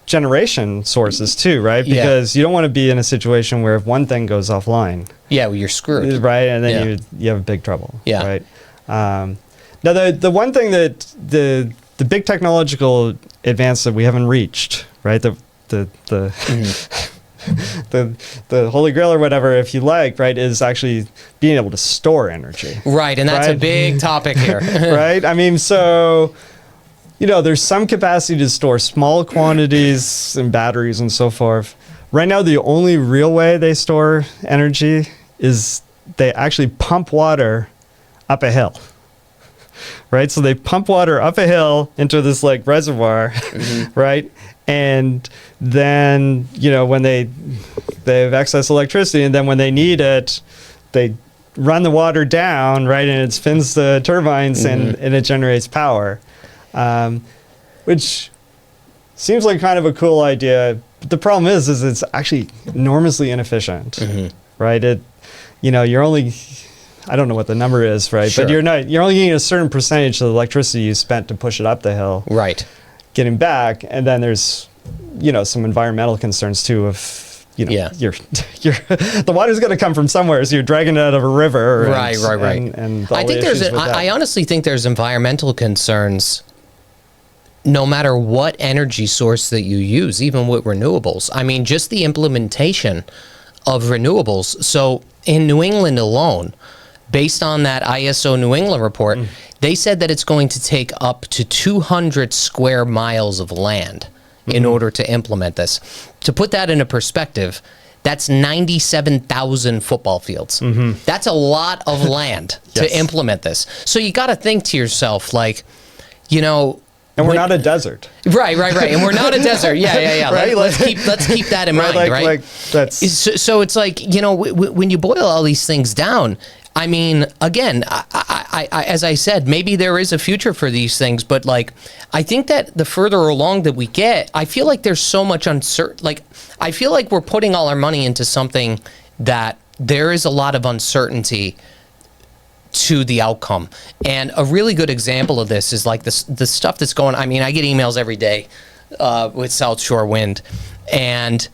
Speaker 2: generation sources too, right? Because you don't want to be in a situation where if one thing goes offline,
Speaker 1: well, you're screwed,
Speaker 2: right? And then you have big trouble, right? Now the one thing that the big technological advance that we haven't reached, right? The holy grail or whatever, if you like, right, is actually being able to store energy,
Speaker 1: right? And that's a big topic here,
Speaker 2: right? I mean, so there's some capacity to store small quantities in batteries and so forth. Right now, the only real way they store energy is they actually pump water up a hill, right? So they pump water up a hill into this like reservoir, right? And then, when they have excess electricity, and then when they need it, they run the water down, right? And it spins the turbines and it generates power. Which seems like kind of a cool idea. But the problem is it's actually enormously inefficient, right? You're only, I don't know what the number is, right?
Speaker 1: Sure.
Speaker 2: But you're only getting a certain percentage of the electricity you spent to push it up the hill,
Speaker 1: right?
Speaker 2: Getting back, and then there's, some environmental concerns too of, the water's going to come from somewhere, so you're dragging it out of a river,
Speaker 1: right.
Speaker 2: And
Speaker 1: I think I honestly think there's environmental concerns no matter what energy source that you use, even with renewables. I mean, just the implementation of renewables. So in New England alone, based on that ISO New England report, they said that it's going to take up to 200 square miles of land in order to implement this. To put that into perspective, that's 97,000 football fields. That's a lot of land to implement this. So you got to think to yourself, like, you know,
Speaker 2: and we're not a desert.
Speaker 1: Right. And we're not a desert. Yeah.
Speaker 2: Right?
Speaker 1: Let's keep that in mind, right?
Speaker 2: Like that's
Speaker 1: so it's like, you know, when you boil all these things down, I mean, again, I as I said, maybe there is a future for these things, but like, I think that the further along that we get, I feel like there's so much uncertain. Like, I feel like we're putting all our money into something that there is a lot of uncertainty to the outcome. And a really good example of this is like the stuff that's going. I mean, I get emails every day with South Shore Wind, and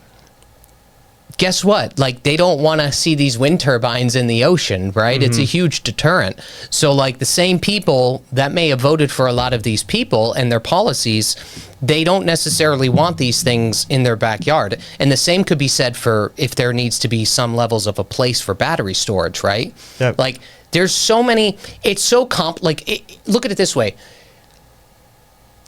Speaker 1: guess what? Like, they don't want to see these wind turbines in the ocean, right? It's a huge deterrent. So, like, the same people that may have voted for a lot of these people and their policies, they don't necessarily want these things in their backyard. And the same could be said for if there needs to be some levels of a place for battery storage, right?
Speaker 2: Yep.
Speaker 1: Like, there's so many, it's so look at it this way.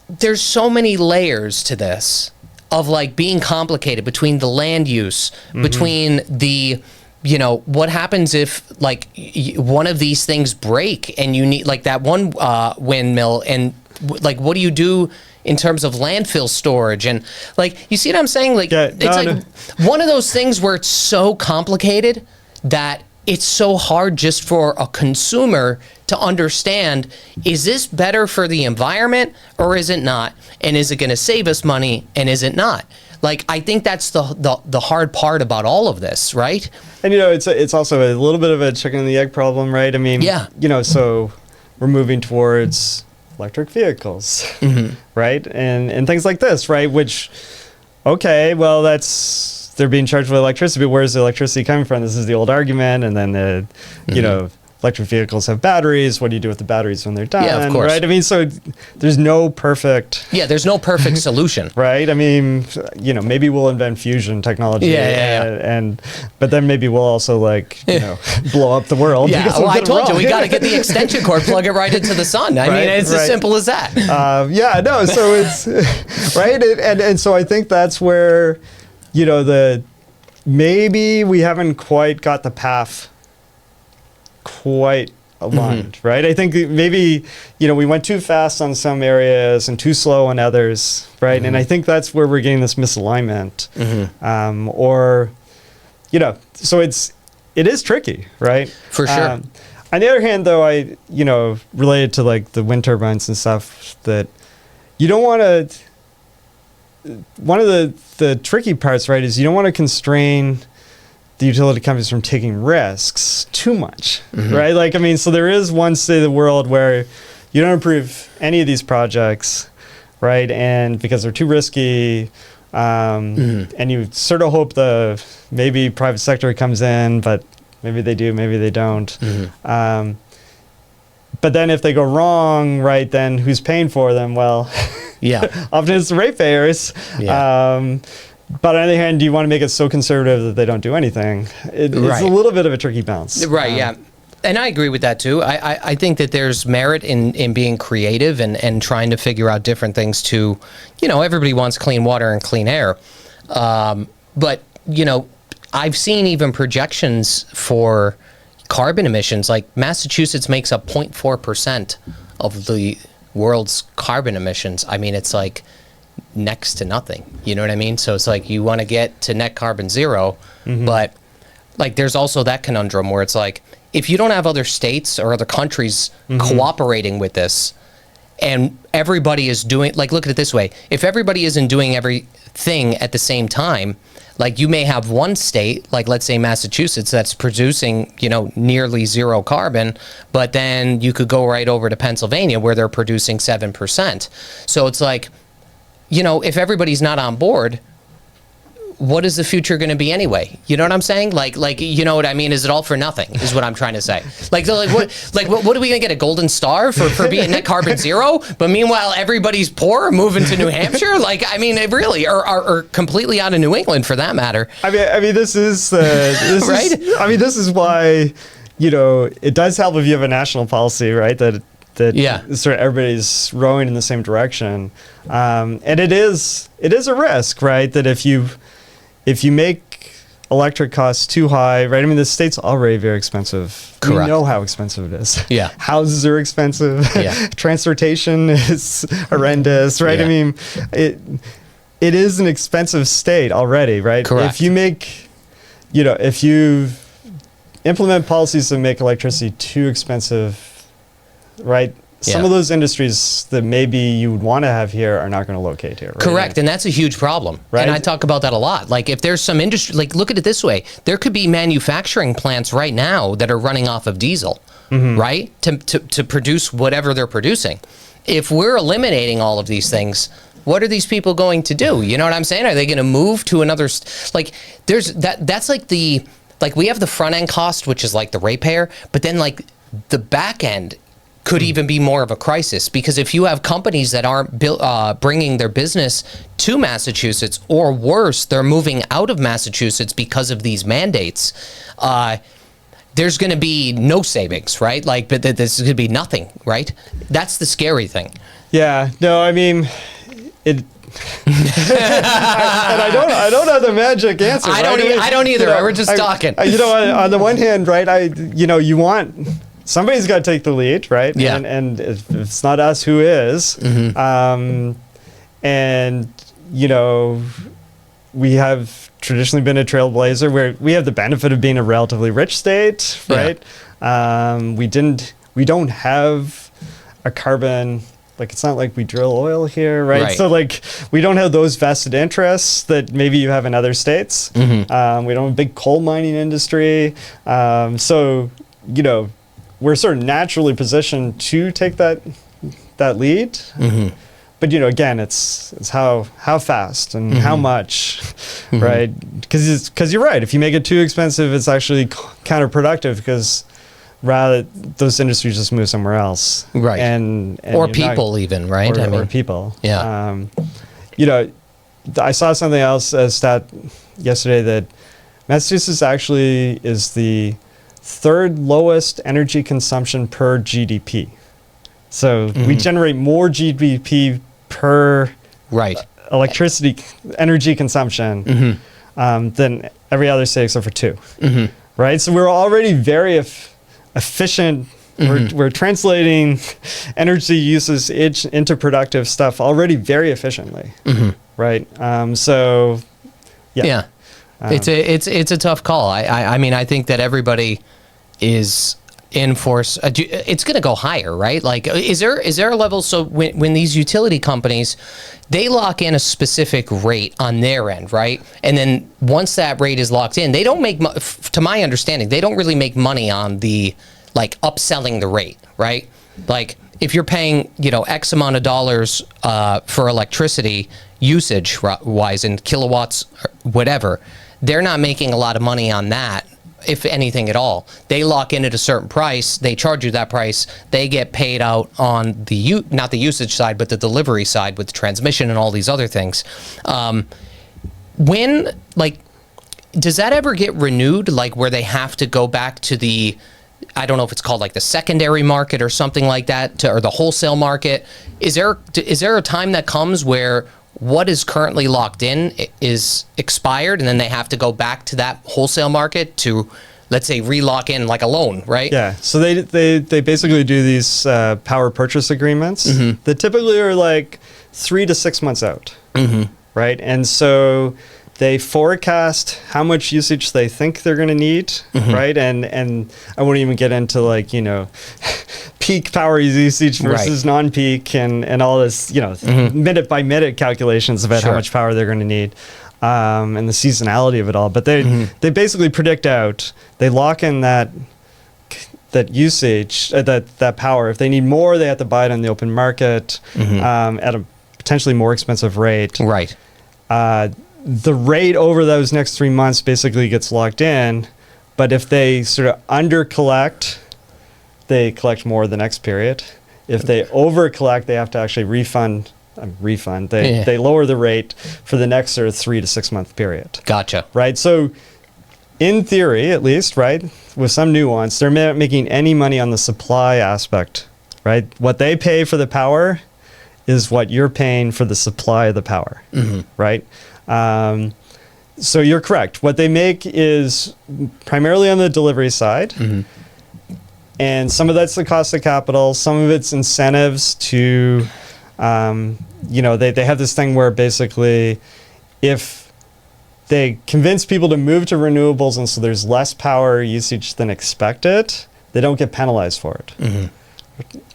Speaker 1: There's so many layers to this of like being complicated between the land use, between the, you know, what happens if like one of these things break and you need like that one windmill, and like what do you do in terms of landfill storage? And like, you see what I'm saying? Like, one of those things where it's so complicated that it's so hard just for a consumer to understand, is this better for the environment or is it not? And is it going to save us money and is it not? Like, I think that's the hard part about all of this, right?
Speaker 2: And, you know, it's also a little bit of a chicken and the egg problem, right? I mean, you know, so we're moving towards electric vehicles, right? And things like this, right? Which, okay, well, they're being charged with electricity, but where's the electricity coming from? This is the old argument. And then, you know, electric vehicles have batteries. What do you do with the batteries when they're done?
Speaker 1: Yeah, of course.
Speaker 2: Right? I mean, so there's no perfect...
Speaker 1: Yeah, there's no perfect solution.
Speaker 2: Right? I mean, you know, maybe we'll invent fusion technology. But then maybe we'll also, like, you know, blow up the world.
Speaker 1: Yeah, well, I told you, we got to get the extension cord, plug it right into the sun. I mean, it's as simple as that.
Speaker 2: So it's... right? And so I think that's where... You know, maybe we haven't quite got the path quite aligned, right? I think maybe, you know, we went too fast on some areas and too slow on others, right? And I think that's where we're getting this misalignment. Or, you know, so it is tricky, right?
Speaker 1: For sure.
Speaker 2: On the other hand, though, you know, related to like the wind turbines and stuff, that you don't want to... One of the tricky parts, right, is you don't want to constrain the utility companies from taking risks too much, right? Like, I mean, so there is one state of the world where you don't approve any of these projects, right? And because they're too risky, and you sort of hope maybe private sector comes in, but maybe they do, maybe they don't. But then if they go wrong, right, then who's paying for them? Well...
Speaker 1: Yeah.
Speaker 2: Often it's the ratepayers. Yeah. But on the other hand, do you want to make it so conservative that they don't do anything? It's a little bit of a tricky balance.
Speaker 1: Right, yeah. And I agree with that too. I think that there's merit in being creative and trying to figure out different things to, you know, everybody wants clean water and clean air. But, you know, I've seen even projections for carbon emissions. Like Massachusetts makes up 0.4% of the world's carbon emissions. I mean, it's like next to nothing. You know what I mean? So it's like you want to get to net carbon zero, but like there's also that conundrum where it's like if you don't have other states or other countries cooperating with this, and everybody is doing, like, look at it this way: if everybody isn't doing everything at the same time, like you may have one state, like let's say Massachusetts, that's producing, you know, nearly zero carbon, but then you could go right over to Pennsylvania where they're producing 7%. So it's like, you know, if everybody's not on board, what is the future going to be anyway? You know what I'm saying? Like, you know what I mean? Is it all for nothing? Is what I'm trying to say. What are we going to get, a golden star for being net carbon zero? But meanwhile, everybody's poor, moving to New Hampshire. Like, I mean, it really, or completely out of New England for that matter.
Speaker 2: I mean, this is right.
Speaker 1: This
Speaker 2: is why, you know, it does help if you have a national policy, right? That that
Speaker 1: Yeah.
Speaker 2: sort of everybody's rowing in the same direction. And it is a risk, right? That if you make electric costs too high, right? I mean, the state's already very expensive.
Speaker 1: Correct.
Speaker 2: We know how expensive it is.
Speaker 1: Yeah.
Speaker 2: Houses are expensive.
Speaker 1: Yeah.
Speaker 2: Transportation is horrendous, right?
Speaker 1: Yeah.
Speaker 2: I mean, it is an expensive state already, right?
Speaker 1: Correct.
Speaker 2: If you make, if you implement policies that make electricity too expensive, right? Some
Speaker 1: Yeah.
Speaker 2: of those industries that maybe you would want to have here are not going to locate here. Right?
Speaker 1: Correct, and that's a huge problem.
Speaker 2: Right.
Speaker 1: And I talk about that a lot. Like if there's some industry, like look at it this way, there could be manufacturing plants right now that are running off of diesel, right? To produce whatever they're producing. If we're eliminating all of these things, what are these people going to do? You know what I'm saying? Are they going to move to another, like there's that's like we have the front end cost, which is like the ratepayer, but then like the back end could even be more of a crisis, because if you have companies that aren't bringing their business to Massachusetts, or worse, they're moving out of Massachusetts because of these mandates, there's going to be no savings, right? Like, but this is going to be nothing, right? That's the scary thing.
Speaker 2: Yeah. No, I mean, it. And I don't have the magic answer.
Speaker 1: I
Speaker 2: right?
Speaker 1: don't either. We're just talking.
Speaker 2: On the one hand, right? You want. Somebody's got to take the lead, right?
Speaker 1: Yeah.
Speaker 2: And if it's not us, who is? And, we have traditionally been a trailblazer where we have the benefit of being a relatively rich state, right? Yeah. We don't have a carbon, like it's not like we drill oil here, right? So like we don't have those vested interests that maybe you have in other states. We don't have a big coal mining industry. So, we're sort of naturally positioned to take that lead, but again, it's how fast and how much, right? Because you're right. If you make it too expensive, it's actually counterproductive, because rather those industries just move somewhere else,
Speaker 1: right? And or people even, right?
Speaker 2: Or people,
Speaker 1: yeah.
Speaker 2: I saw something else, a stat yesterday, that Massachusetts actually is the third lowest energy consumption per GDP. So we generate more GDP per electricity energy consumption than every other state except for two. Right? So we're already very efficient. We're translating energy uses into productive stuff already very efficiently. Right? So yeah.
Speaker 1: It's a tough call. I mean, I think that everybody is in force. It's going to go higher, right? Like, is there a level? So when these utility companies, they lock in a specific rate on their end, right? And then once that rate is locked in, they don't make, to my understanding, they don't really make money on the upselling the rate, right? Like if you're paying, X amount of dollars for electricity usage wise in kilowatts, or whatever, they're not making a lot of money on that, if anything at all. They lock in at a certain price, they charge you that price, they get paid out on the not the usage side, but the delivery side with the transmission and all these other things. Does that ever get renewed, like where they have to go back to the, I don't know if it's called like the secondary market or something like that, or the wholesale market? Is there a time that comes where what is currently locked in is expired, and then they have to go back to that wholesale market to, let's say, relock in like a loan, right?
Speaker 2: Yeah. So they basically do these power purchase agreements that typically are like 3 to 6 months out, right? And so they forecast how much usage they think they're going to need, right? And I won't even get into peak power usage versus non-peak and all this, minute by minute calculations about how much power they're going to need, and the seasonality of it all. But they basically predict out, they lock in that usage, that power. If they need more, they have to buy it on the open market at a potentially more expensive rate.
Speaker 1: Right.
Speaker 2: The rate over those next 3 months basically gets locked in, but if they sort of under collect, they collect more the next period. If they over collect, they have to actually refund. They lower the rate for the next sort of 3 to 6 month period.
Speaker 1: Gotcha.
Speaker 2: Right. So in theory, at least, right, with some nuance, they're not making any money on the supply aspect, right? What they pay for the power is what you're paying for the supply of the power, right? So you're correct. What they make is primarily on the delivery side. And some of that's the cost of capital. Some of it's incentives to, they have this thing where basically if they convince people to move to renewables and so there's less power usage than expected, they don't get penalized for it.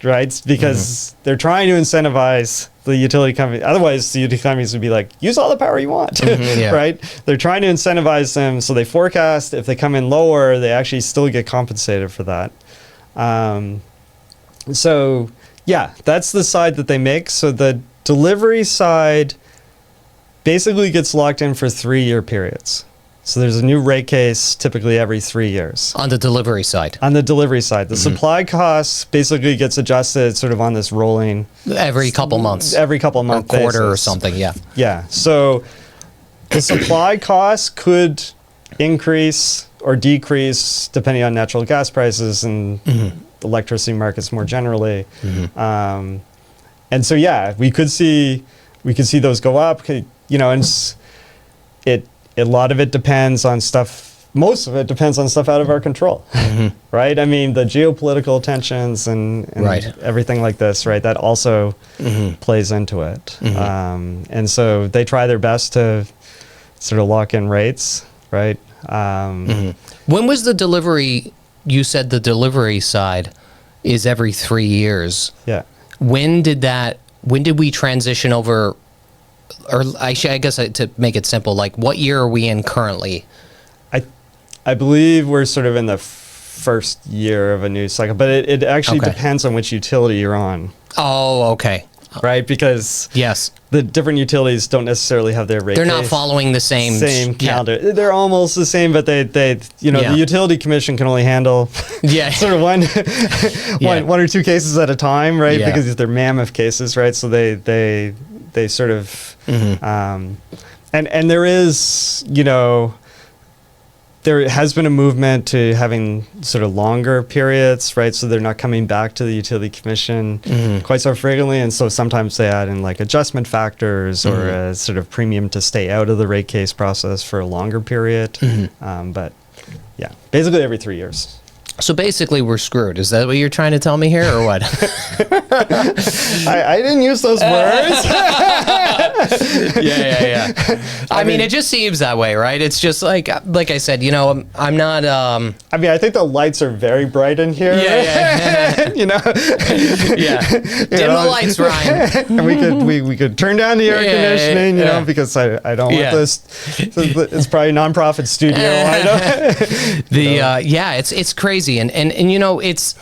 Speaker 2: Right? Because they're trying to incentivize the utility company. Otherwise, the utility companies would be like, use all the power you want, right? They're trying to incentivize them. So they forecast if they come in lower, they actually still get compensated for that. So yeah, that's the side that they make. So the delivery side basically gets locked in for 3-year periods. So there's a new rate case typically every 3 years.
Speaker 1: On the delivery side.
Speaker 2: On the delivery side. The supply costs basically gets adjusted sort of on this rolling.
Speaker 1: Every couple months.
Speaker 2: Every couple month
Speaker 1: or quarter
Speaker 2: basis.
Speaker 1: or something, yeah.
Speaker 2: Yeah. So the supply costs could increase or decrease depending on natural gas prices and electricity markets more generally. And so, yeah, we could see those go up, and a lot of it depends on stuff. Most of it depends on stuff out of our control, right? I mean, the geopolitical tensions and everything like this, right? That also plays into it. And so they try their best to sort of lock in rates, right?
Speaker 1: When was the delivery? You said the delivery side is every 3 years.
Speaker 2: Yeah.
Speaker 1: When did we transition over? Or I guess to make it simple, like what year are we in currently?
Speaker 2: I believe we're sort of in the first year of a new cycle, but it actually depends on which utility you're on.
Speaker 1: Oh, okay.
Speaker 2: Right, because the different utilities don't necessarily have their rate.
Speaker 1: They're not following the same
Speaker 2: calendar. Yeah. They're almost the same, but the utility commission can only handle sort of one or two cases at a time, right? Yeah. Because they're mammoth cases, right? So they sort of and there is, there has been a movement to having sort of longer periods, right? So they're not coming back to the utility commission quite so frequently. And so sometimes they add in like adjustment factors or a sort of premium to stay out of the rate case process for a longer period. But yeah, basically every 3 years.
Speaker 1: So basically we're screwed. Is that what you're trying to tell me here or what?
Speaker 2: I didn't use those words.
Speaker 1: Yeah. I mean, it just seems that way, right? It's just like I said, I'm not...
Speaker 2: I mean, I think the lights are very bright in here.
Speaker 1: Yeah.
Speaker 2: Dim
Speaker 1: the lights, Ryan.
Speaker 2: And we could turn down the air conditioning, because I don't want this. It's probably a nonprofit studio.
Speaker 1: It's crazy. And it's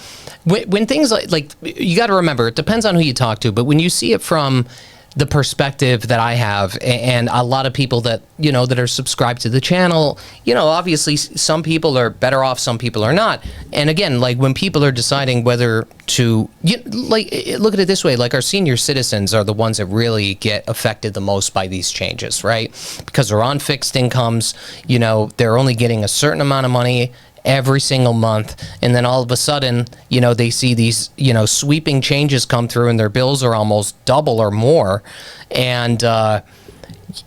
Speaker 1: when things like you got to remember, it depends on who you talk to, but when you see it from the perspective that I have and a lot of people that that are subscribed to the channel, obviously some people are better off, some people are not. And again, like when people are deciding whether to look at it this way, like our senior citizens are the ones that really get affected the most by these changes, right? Because they're on fixed incomes, they're only getting a certain amount of money every single month, and then all of a sudden, they see these, sweeping changes come through and their bills are almost double or more. And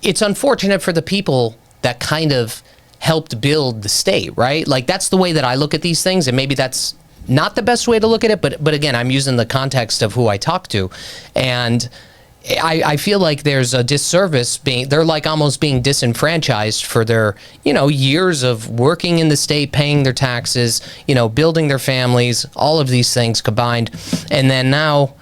Speaker 1: it's unfortunate for the people that kind of helped build the state, right? Like that's the way that I look at these things, and maybe that's not the best way to look at it, but again, I'm using the context of who I talk to. And I feel like there's a disservice they're like almost being disenfranchised for their, years of working in the state, paying their taxes, building their families, all of these things combined. And then now,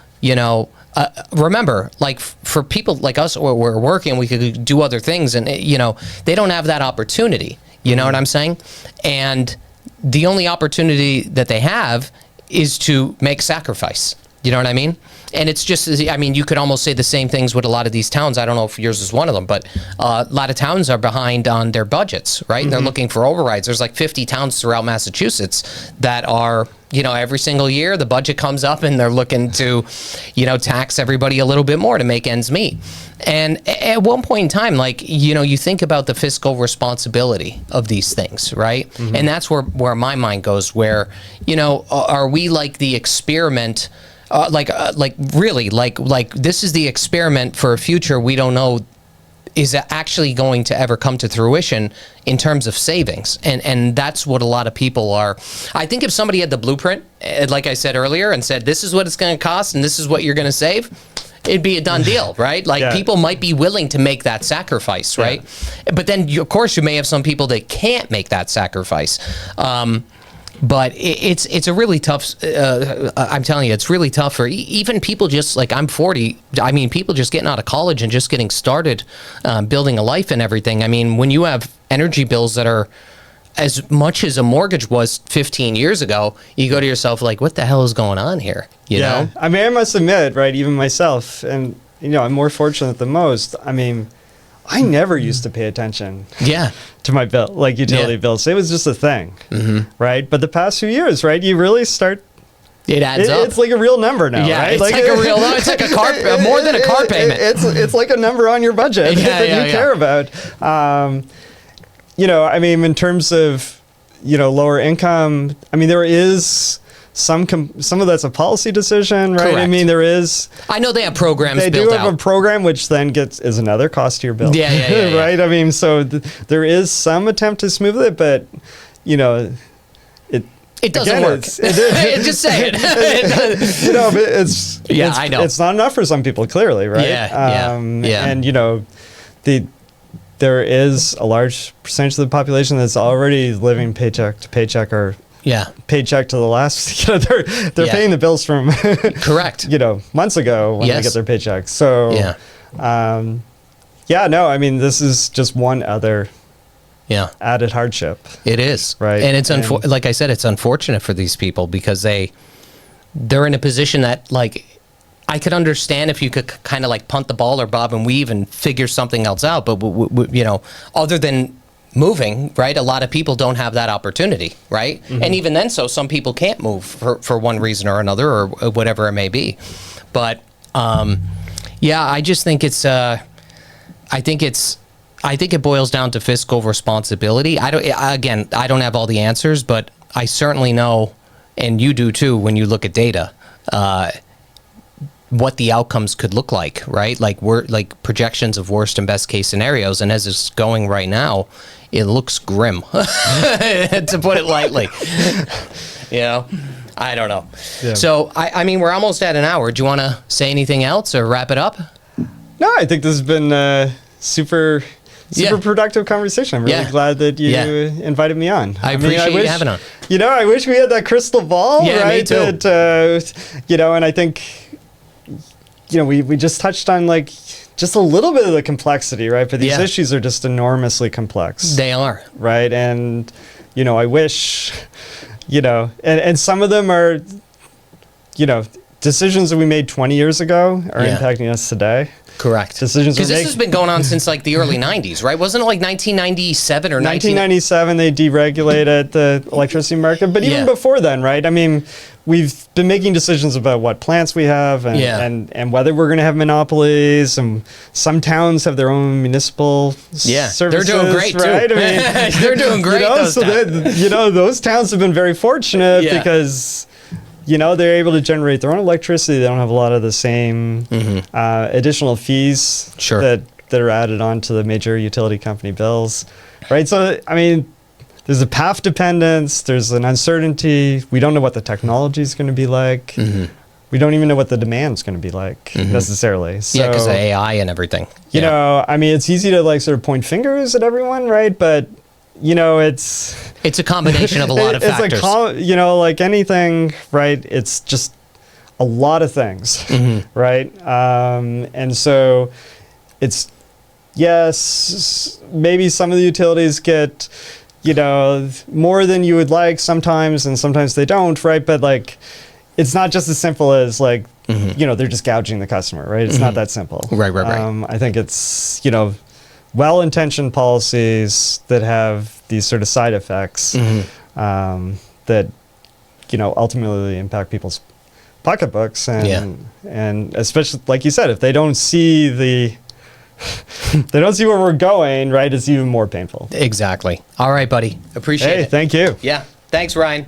Speaker 1: remember, like for people like us, we're working, we could do other things, and they don't have that opportunity. You know what I'm saying? And the only opportunity that they have is to make sacrifice. You know what I mean? And it's just, you could almost say the same things with a lot of these towns. I don't know if yours is one of them, but a lot of towns are behind on their budgets, right? And they're looking for overrides. There's like 50 towns throughout Massachusetts that are, every single year the budget comes up and they're looking to, tax everybody a little bit more to make ends meet. And at one point in time, you think about the fiscal responsibility of these things, right? And that's where my mind goes, where, are we like the experiment? Really, this is the experiment for a future we don't know is actually going to ever come to fruition in terms of savings. And that's what a lot of people are. I think if somebody had the blueprint, like I said earlier, and said, this is what it's going to cost and this is what you're going to save, it'd be a done deal, right? Like people might be willing to make that sacrifice, right? But then, of course, you may have some people that can't make that sacrifice. But it's a really tough, I'm telling you, it's really tough for even people just like, I'm 40, I mean, people just getting out of college and just getting started building a life and everything. I mean, when you have energy bills that are as much as a mortgage was 15 years ago, you go to yourself like, what the hell is going on here? You know?
Speaker 2: I mean, I must admit, right, even myself, and, you know, I'm more fortunate than most. I mean, I never used to pay attention to my bill, like utility bills. It was just a thing, right? But the past few years, right, you really start...
Speaker 1: It adds up.
Speaker 2: It's like a real number now, right?
Speaker 1: It's like a real number. It's like a car, more than a car payment.
Speaker 2: It's like a number on your budget that you care about. You know, I mean, in terms of, you know, lower income, I mean, there is... Some of that's a policy decision, right?
Speaker 1: Correct.
Speaker 2: I mean, there is...
Speaker 1: I know they have programs
Speaker 2: They
Speaker 1: built
Speaker 2: do have
Speaker 1: out.
Speaker 2: a program, which then is another cost to your bill.
Speaker 1: Yeah.
Speaker 2: Right? I mean, so there is some attempt to smooth it, but, you know...
Speaker 1: It doesn't work. Just say it.
Speaker 2: You know, but it's
Speaker 1: I know.
Speaker 2: It's not enough for some people, clearly, right?
Speaker 1: Yeah.
Speaker 2: And, you know, there is a large percentage of the population that's already living paycheck to paycheck or... paycheck to the last, you know, they're paying the bills from
Speaker 1: correct,
Speaker 2: you know, months ago when they get their paycheck. So no, I mean, this is just one other added hardship.
Speaker 1: It is,
Speaker 2: right?
Speaker 1: And it's like I said, it's unfortunate for these people because they're in a position that, like, I could understand if you could kind of like punt the ball or bob and weave and figure something else out, but you know, other than moving, right? A lot of people don't have that opportunity, right? And even then, some people can't move for one reason or another or whatever it may be. But I just think I think it boils down to fiscal responsibility. I don't have all the answers, but I certainly know, and you do too, when you look at data, what the outcomes could look like, right? Like projections of worst and best case scenarios. And as it's going right now, it looks grim, to put it lightly. You know, I don't know. Yeah. So, I mean, we're almost at an hour. Do you want to say anything else or wrap it up?
Speaker 2: No, I think this has been a super productive conversation. I'm really glad that you invited me on.
Speaker 1: I appreciate you having on.
Speaker 2: You know, I wish we had that crystal ball, right?
Speaker 1: Me too.
Speaker 2: You know, and I think, you know, we just touched on like just a little bit of the complexity, right? But these issues are just enormously complex.
Speaker 1: They are.
Speaker 2: Right. And, you know, I wish, you know, and some of them are, you know, decisions that we made 20 years ago are impacting us today.
Speaker 1: Correct.
Speaker 2: Decisions
Speaker 1: because this has been going on since like the early 90s, right? Wasn't it like 1997 or
Speaker 2: 1997 they deregulated the electricity market, but even before then, right? I mean, we've been making decisions about what plants we have and whether we're going to have monopolies, and some towns have their own municipal services.
Speaker 1: They're doing great
Speaker 2: right?
Speaker 1: too.
Speaker 2: I mean,
Speaker 1: they're doing great.
Speaker 2: You know, those towns have been very fortunate because, you know, they're able to generate their own electricity. They don't have a lot of the same additional fees that are added on to the major utility company bills, right? So, I mean, there's a path dependence. There's an uncertainty. We don't know what the technology is going to be like. We don't even know what the demand is going to be like necessarily. So,
Speaker 1: because of AI and everything.
Speaker 2: You know, I mean, it's easy to like sort of point fingers at everyone, right? But you know, it's
Speaker 1: a combination of a lot of factors.
Speaker 2: You know, like anything, right? It's just a lot of things, right? And so it's, yes, maybe some of the utilities get, you know, more than you would like sometimes, and sometimes they don't, right? But like, it's not just as simple as like, you know, they're just gouging the customer, right? It's not that simple.
Speaker 1: Right.
Speaker 2: I think it's, you know, well-intentioned policies that have these sort of side effects that, you know, ultimately impact people's pocketbooks, and especially, like you said, if they don't see they don't see where we're going, right, it's even more painful.
Speaker 1: Exactly. All right, buddy. Appreciate it.
Speaker 2: Thank you.
Speaker 1: Yeah. Thanks, Ryan.